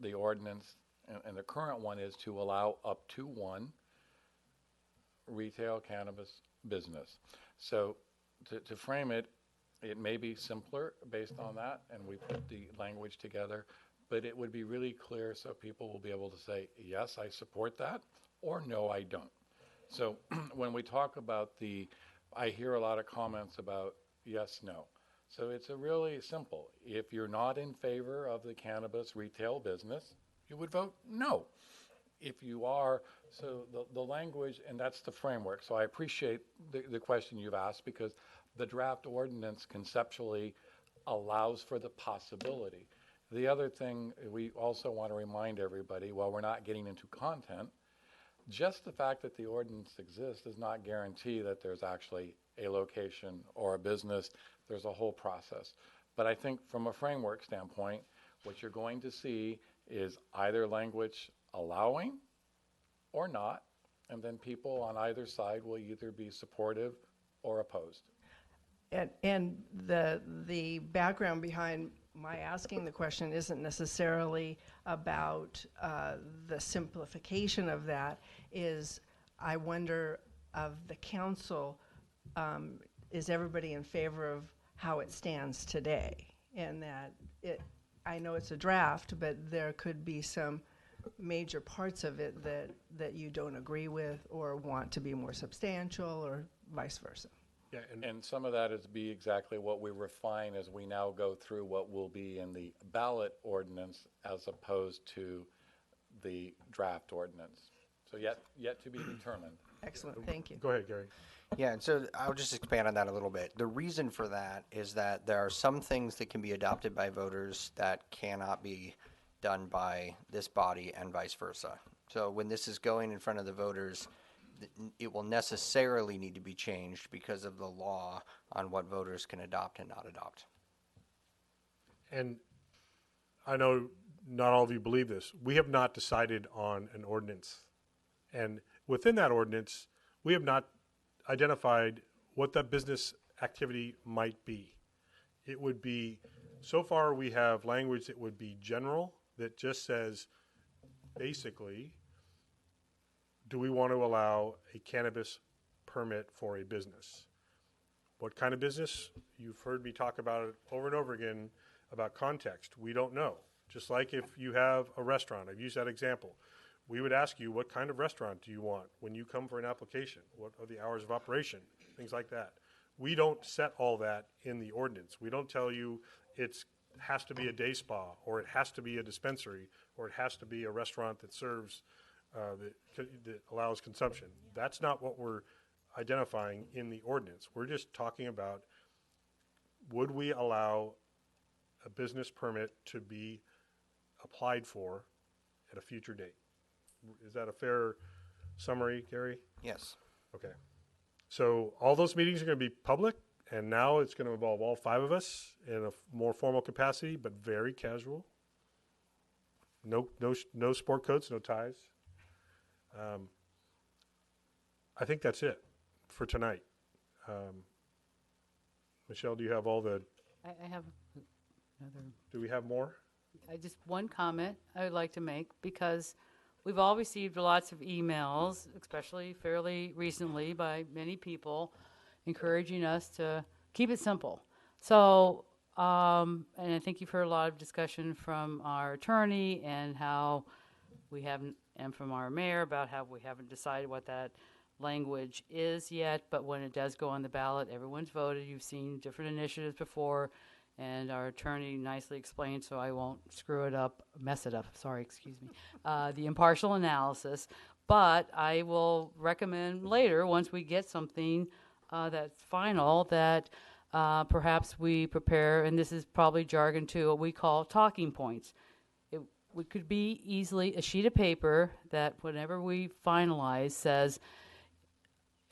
Speaker 9: the ordinance, and the current one is to allow up to one retail cannabis business. So to frame it, it may be simpler based on that, and we put the language together, but it would be really clear so people will be able to say, yes, I support that, or no, I don't. So when we talk about I hear a lot of comments about yes, no. So it's a really simple. If you're not in favor of the cannabis retail business, you would vote no. If you are, so the language, and that's the framework. So I appreciate the question you've asked, because the draft ordinance conceptually allows for the possibility. The other thing we also want to remind everybody, while we're not getting into content, just the fact that the ordinance exists does not guarantee that there's actually a location or a business. There's a whole process. But I think from a framework standpoint, what you're going to see is either language allowing or not, and then people on either side will either be supportive or opposed.
Speaker 19: And the background behind my asking the question isn't necessarily about the simplification of that. Is I wonder of the council, is everybody in favor of how it stands today? And that I know it's a draft, but there could be some major parts of it that you don't agree with or want to be more substantial, or vice versa.
Speaker 1: Yeah,
Speaker 9: and some of that is be exactly what we refine as we now go through what will be in the ballot ordinance as opposed to the draft ordinance. So yet to be determined.
Speaker 19: Excellent, thank you.
Speaker 1: Go ahead, Gary.
Speaker 15: Yeah, and so I'll just expand on that a little bit. The reason for that is that there are some things that can be adopted by voters that cannot be done by this body and vice versa. So when this is going in front of the voters, it will necessarily need to be changed because of the law on what voters can adopt and not adopt.
Speaker 1: And I know not all of you believe this. We have not decided on an ordinance. And within that ordinance, we have not identified what that business activity might be. It would be, so far we have language that would be general, that just says, basically, do we want to allow a cannabis permit for a business? What kind of business? You've heard me talk about it over and over again about context. We don't know. Just like if you have a restaurant, I've used that example. We would ask you, what kind of restaurant do you want when you come for an application? What are the hours of operation? Things like that. We don't set all that in the ordinance. We don't tell you it has to be a day spa, or it has to be a dispensary, or it has to be a restaurant that serves that allows consumption. That's not what we're identifying in the ordinance. We're just talking about, would we allow a business permit to be applied for at a future date? Is that a fair summary, Gary?
Speaker 15: Yes.
Speaker 1: Okay. So all those meetings are going to be public, and now it's going to involve all 5 of us in a more formal capacity, but very casual. No sport coats, no ties. I think that's it for tonight. Michelle, do you have all the?
Speaker 6: I have another.
Speaker 1: Do we have more?
Speaker 6: Just one comment I would like to make, because we've all received lots of emails, especially fairly recently, by many people encouraging us to keep it simple. So, and I think you've heard a lot of discussion from our attorney and how we haven't, and from our mayor about how we haven't decided what that language is yet, but when it does go on the ballot, everyone's voted. You've seen different initiatives before, and our attorney nicely explained, so I won't screw it up, mess it up, sorry, excuse me, the impartial analysis. But I will recommend later, once we get something that's final, that perhaps we prepare, and this is probably jargon too, what we call talking points. It could be easily a sheet of paper that whenever we finalize says,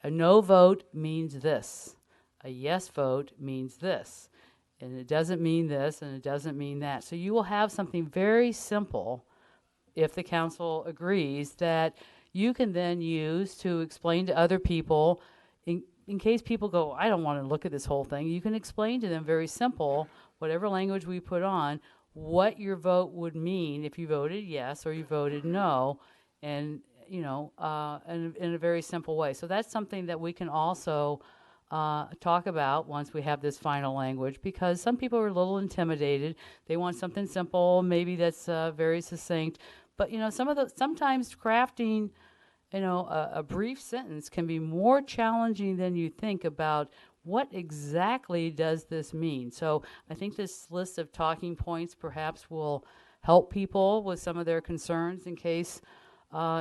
Speaker 6: a no vote means this, a yes vote means this, and it doesn't mean this, and it doesn't mean that. So you will have something very simple, if the council agrees, that you can then use to explain to other people, in case people go, I don't want to look at this whole thing, you can explain to them very simple, whatever language we put on, what your vote would mean if you voted yes or you voted no, and you know, in a very simple way. So that's something that we can also talk about once we have this final language, because some people are a little intimidated. They want something simple, maybe that's very succinct. But you know, sometimes crafting, you know, a brief sentence can be more challenging than you think about what exactly does this mean. So I think this list of talking points perhaps will help people with some of their concerns in case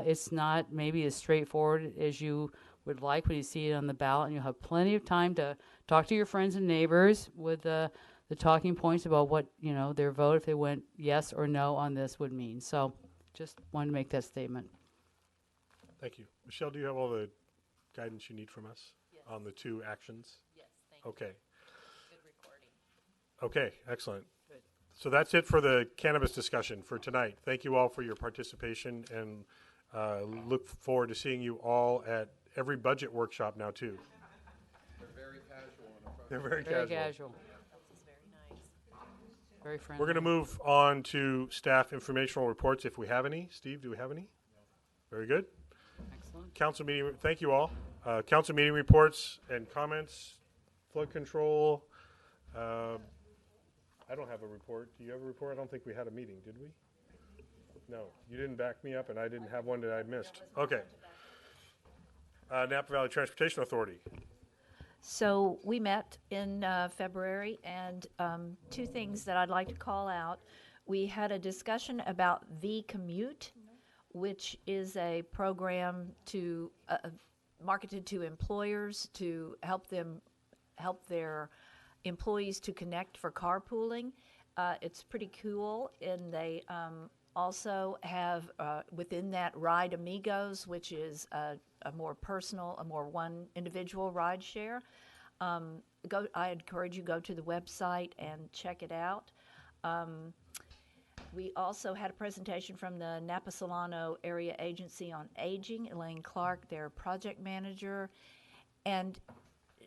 Speaker 6: it's not maybe as straightforward as you would like when you see it on the ballot. And you'll have plenty of time to talk to your friends and neighbors with the talking points about what, you know, their vote, if they went yes or no on this, would mean. So just wanted to make that statement.
Speaker 1: Thank you. Michelle, do you have all the guidance you need from us on the two actions?
Speaker 16: Yes, thank
Speaker 1: Okay.
Speaker 16: Good recording.
Speaker 1: Okay, excellent.
Speaker 6: Good.
Speaker 1: So that's it for the cannabis discussion for tonight. Thank you all for your participation, and look forward to seeing you all at every budget workshop now too.
Speaker 10: They're very casual.
Speaker 1: They're very
Speaker 6: Very
Speaker 1: casual.
Speaker 6: casual. Very friendly.
Speaker 1: We're going to move on to staff informational reports if we have any. Steve, do we have any? Very good.
Speaker 6: Excellent.
Speaker 1: Council meeting, thank you all. Council meeting reports and comments, flood control. I don't have a report. Do you have a report? I don't think we had a meeting, did we? No, you didn't back me up, and I didn't have one that I missed. Okay. Napa Valley Transportation Authority.
Speaker 14: So we met in February, and two things that I'd like to call out. We had a discussion about V-Commute, which is a program to marketed to employers to help their employees to connect for carpooling. It's pretty cool, and they also have within that Ride Amigos, which is a more personal, a more one individual ride share. I encourage you go to the website and check it out. We also had a presentation from the Napa Solano Area Agency on Aging, Elaine Clark, their project manager, and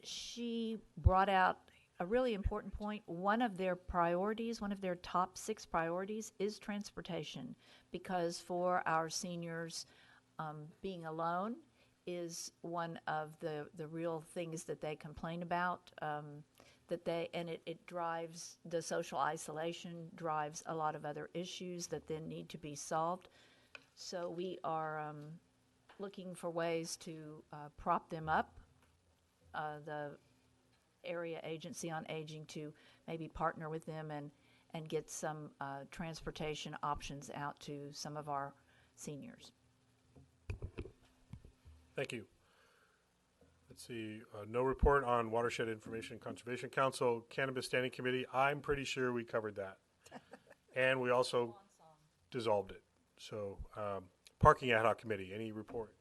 Speaker 14: she brought out a really important point. One of their priorities, one of their top 6 priorities is transportation, because for our seniors, being alone is one of the real things that they complain about, it drives the social isolation, drives a lot of other issues that then need to be solved. So we are looking for ways to prop them up. The Area Agency on Aging to maybe partner with them and get some transportation options out to some of our seniors.
Speaker 1: Thank you. Let's see, no report on Watershed Information Conservation Council, Cannabis Standing Committee. I'm pretty sure we covered that. And we also dissolved it. So, Parking Ad Hoc Committee, any report?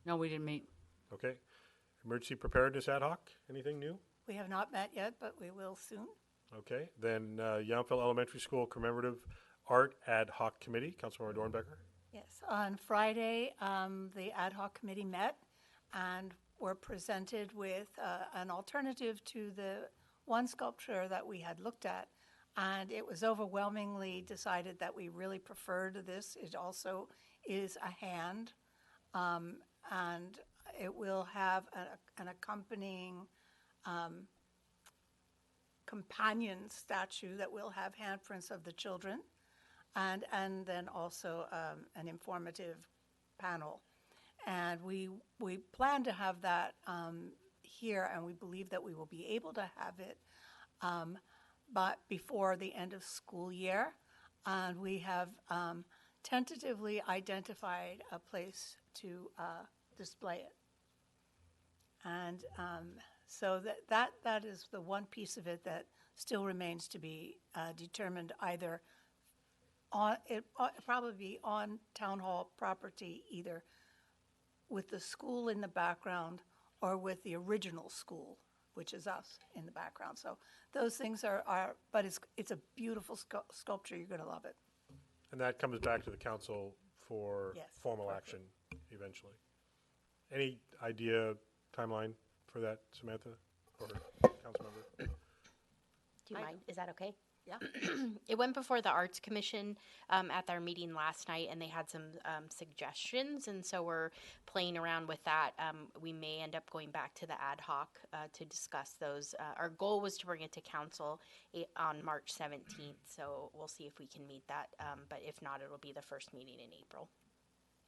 Speaker 6: No, we didn't meet.
Speaker 1: Okay. Emergency Preparedness Ad Hoc, anything new?
Speaker 3: We have not met yet, but we will soon.
Speaker 1: Okay. Then Yountville Elementary School Commemorative Art Ad Hoc Committee, Councilmember Dornbecker.
Speaker 3: Yes, on Friday, the ad hoc committee met and were presented with an alternative to the one sculpture that we had looked at. And it was overwhelmingly decided that we really preferred this. It also is a hand, and it will have an accompanying companion statue that will have handprints of the children, and then also an informative panel. And we plan to have that here, and we believe that we will be able to have it but before the end of school year. And we have tentatively identified a place to display it. And so that is the one piece of it that still remains to be determined, either on, probably be on town hall property, either with the school in the background or with the original school, which is us, in the background. So those things are but it's a beautiful sculpture. You're going to love it.
Speaker 1: And that comes back to the council for
Speaker 3: Yes,
Speaker 1: formal action eventually. Any idea, timeline for that, Samantha, or council member?
Speaker 7: Do you mind? Is that okay?
Speaker 3: Yeah.
Speaker 7: It went before the Arts Commission at their meeting last night, and they had some suggestions, and so we're playing around with that. We may end up going back to the ad hoc to discuss those. Our goal was to bring it to council on March 17th, so we'll see if we can meet that, but if not, it'll be the first meeting in April.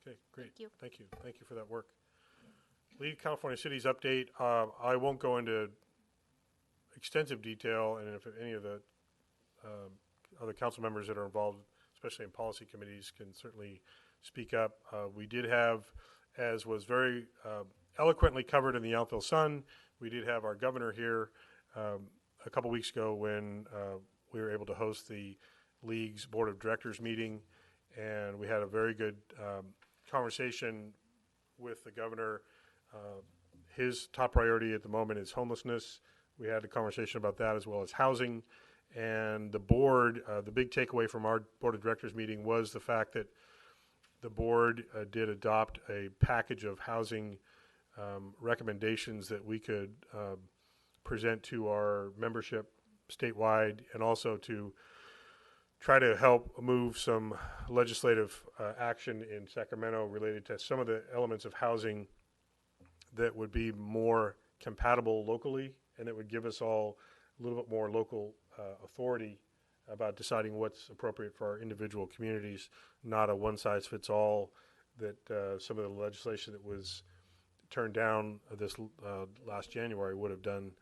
Speaker 1: Okay, great.
Speaker 7: Thank you.
Speaker 1: Thank you. Thank you for that work. League of California Cities update. I won't go into extensive detail, and if any of the other council members that are involved, especially in policy committees, can certainly speak up. We did have, as was very eloquently covered in the Yountville Sun, we did have our governor here a couple weeks ago when we were able to host the League's Board of Directors meeting, and we had a very good conversation with the governor. His top priority at the moment is homelessness. We had a conversation about that, as well as housing. And the board, the big takeaway from our Board of Directors meeting was the fact that the board did adopt a package of housing recommendations that we could present to our membership statewide, and also to try to help move some legislative action in Sacramento related to some of the elements of housing that would be more compatible locally, and that would give us all a little bit more local authority about deciding what's appropriate for our individual communities, not a one-size-fits-all that some of the legislation that was turned down this last January would have done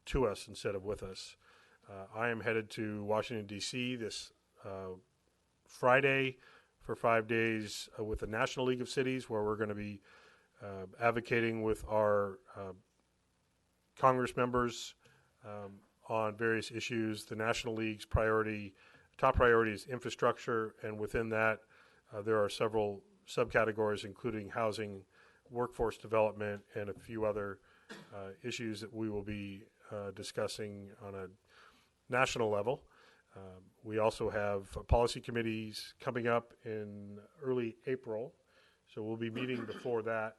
Speaker 1: to us instead of with us. I am headed to Washington, D.C. this Friday for 5 days with the National League of Cities, where we're going to be advocating with our Congress members on various issues. The National League's top priority is infrastructure, and within that there are several subcategories, including housing, workforce development, and a few other issues that we will be discussing on a national level. We also have policy committees coming up in early April, so we'll be meeting before that.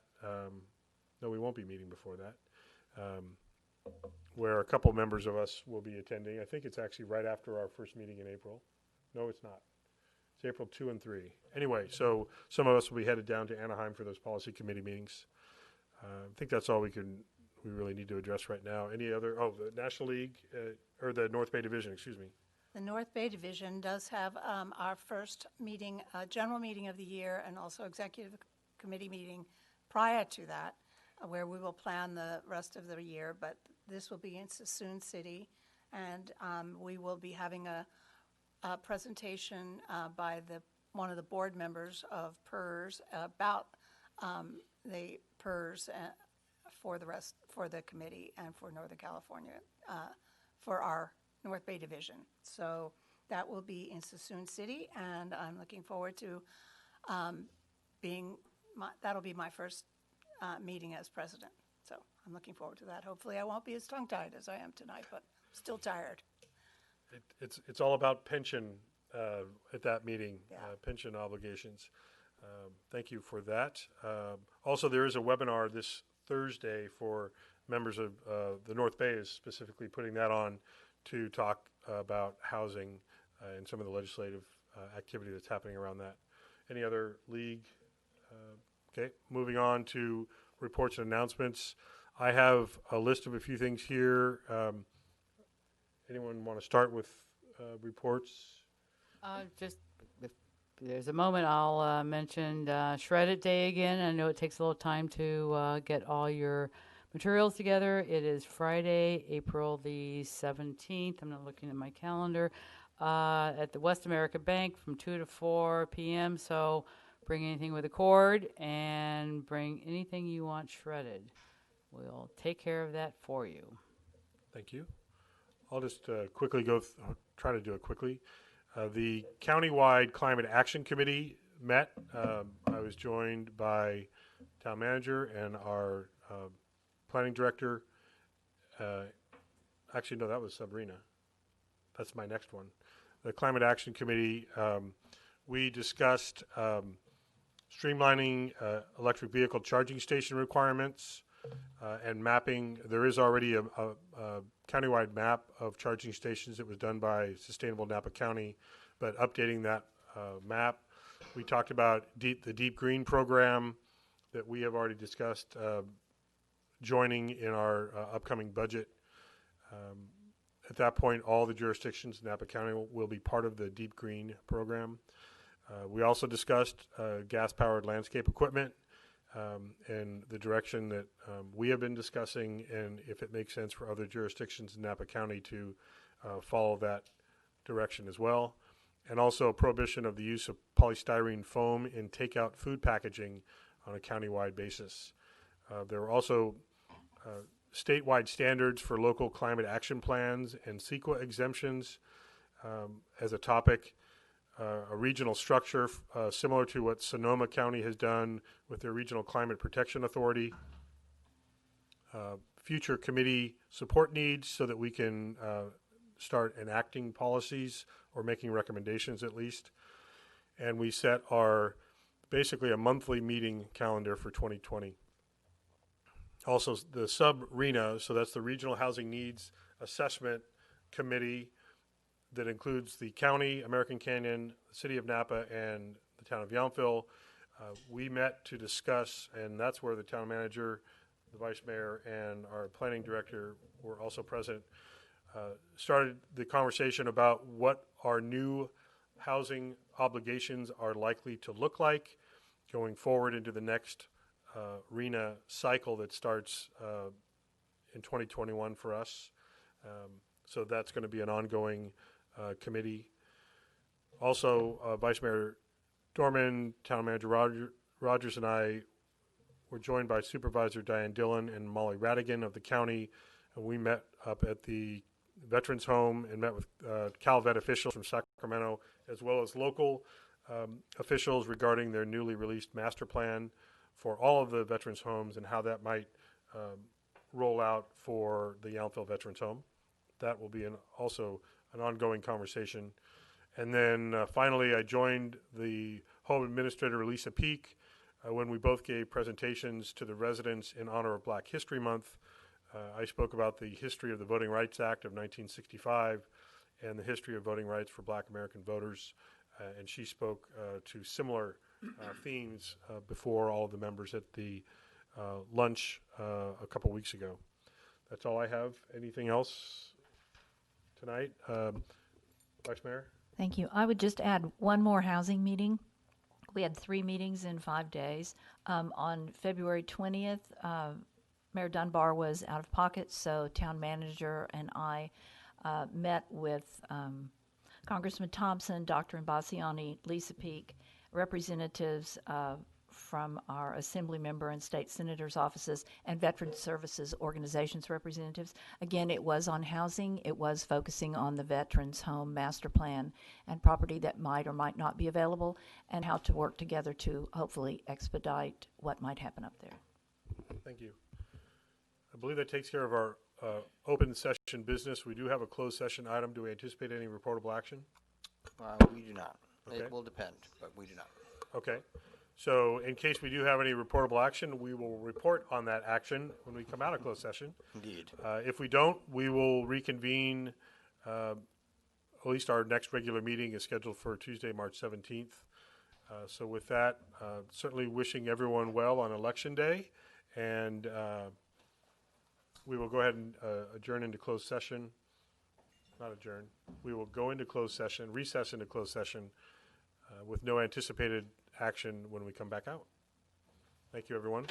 Speaker 1: No, we won't be meeting before that. Where a couple members of us will be attending. I think it's actually right after our first meeting in April. No, it's not. It's April 2 and 3. Anyway, so some of us will be headed down to Anaheim for those policy committee meetings. I think that's all we really need to address right now. Any other, the National League, or the North Bay Division, excuse me.
Speaker 3: The North Bay Division does have our first meeting, general meeting of the year, and also executive committee meeting prior to that, where we will plan the rest of the year, but this will be in Sassoon City, and we will be having a presentation by one of the board members of PERS about the PERS for the committee and for Northern California for our North Bay Division. So that will be in Sassoon City, and I'm looking forward to that'll be my first meeting as president. So I'm looking forward to that. Hopefully I won't be as tongue-tied as I am tonight, but still tired.
Speaker 1: It's all about pension at that meeting, pension obligations. Thank you for that. Also, there is a webinar this Thursday for members of the North Bay, is specifically putting that on to talk about housing and some of the legislative activity that's happening around that. Any other league? Okay, moving on to reports and announcements. I have a list of a few things here. Anyone want to start with reports?
Speaker 6: Just there's a moment, I'll mention Shred It Day again. I know it takes a little time to get all your materials together. It is Friday, April the 17th. I'm not looking at my calendar. At the West America Bank from 2 to 4 p.m. So bring anything with a cord and bring anything you want shredded. We'll take care of that for you.
Speaker 1: Thank you. I'll just quickly I'll try to do it quickly. The countywide climate action committee met. I was joined by town manager and our planning director. Actually, no, that was Sabrina. That's my next one. The climate action committee, we discussed streamlining electric vehicle charging station requirements and mapping. There is already a countywide map of charging stations that was done by Sustainable Napa County, but updating that map. We talked about the Deep Green program that we have already discussed joining in our upcoming budget. At that point, all the jurisdictions in Napa County will be part of the Deep Green program. We also discussed gas-powered landscape equipment and the direction that we have been discussing, and if it makes sense for other jurisdictions in Napa County to follow that direction as well. And also prohibition of the use of polystyrene foam in takeout food packaging on a countywide basis. There were also statewide standards for local climate action plans and CEQA exemptions as a topic. A regional structure similar to what Sonoma County has done with their Regional Climate Protection Authority. Future committee support needs so that we can start enacting policies or making recommendations at least. And we set our basically a monthly meeting calendar for 2020. Also the sub-RHNA, so that's the Regional Housing Needs Assessment Committee, that includes the county, American Canyon, the city of Napa, and the town of Yountville. We met to discuss, and that's where the town manager, the vice mayor, and our planning director were also present, started the conversation about what our new housing obligations are likely to look like going forward into the next RHNA cycle that starts in 2021 for us. So that's going to be an ongoing committee. Also, Vice Mayor Dorman, Town Manager Rogers, and I were joined by Supervisor Diane Dillon and Molly Radigan of the county. And we met up at the Veterans Home and met with CalVet officials from Sacramento, as well as local officials regarding their newly released master plan for all of the Veterans Homes and how that might roll out for the Yountville Veterans Home. That will be also an ongoing conversation. And then finally, I joined the Home Administrator, Lisa Peak, when we both gave presentations to the residents in honor of Black History Month. I spoke about the history of the Voting Rights Act of 1965 and the history of voting rights for Black American voters. And she spoke to similar themes before all of the members at the lunch a couple weeks ago. That's all I have. Anything else tonight? Vice Mayor?
Speaker 14: Thank you. I would just add one more housing meeting. We had 3 meetings in 5 days. On February 20th, Mayor Dunbar was out of pocket, so town manager and I met with Congressman Thompson, Dr. Imbasciani, Lisa Peak, representatives from our assembly member and state senators' offices, and veteran services organizations representatives. Again, it was on housing. It was focusing on the Veterans Home Master Plan and property that might or might not be available, and how to work together to hopefully expedite what might happen up there.
Speaker 1: Thank you. I believe that takes care of our open session business. We do have a closed session item. Do we anticipate any reportable action?
Speaker 15: We do not.
Speaker 1: Okay.
Speaker 15: It will depend, but we do not.
Speaker 1: Okay. So in case we do have any reportable action, we will report on that action when we come out of closed session.
Speaker 15: Indeed.
Speaker 1: If we don't, we will reconvene. At least our next regular meeting is scheduled for Tuesday, March 17th. So with that, certainly wishing everyone well on Election Day. And we will go ahead and adjourn into closed session. Not adjourn. We will go into closed session, recess into closed session with no anticipated action when we come back out. Thank you, everyone.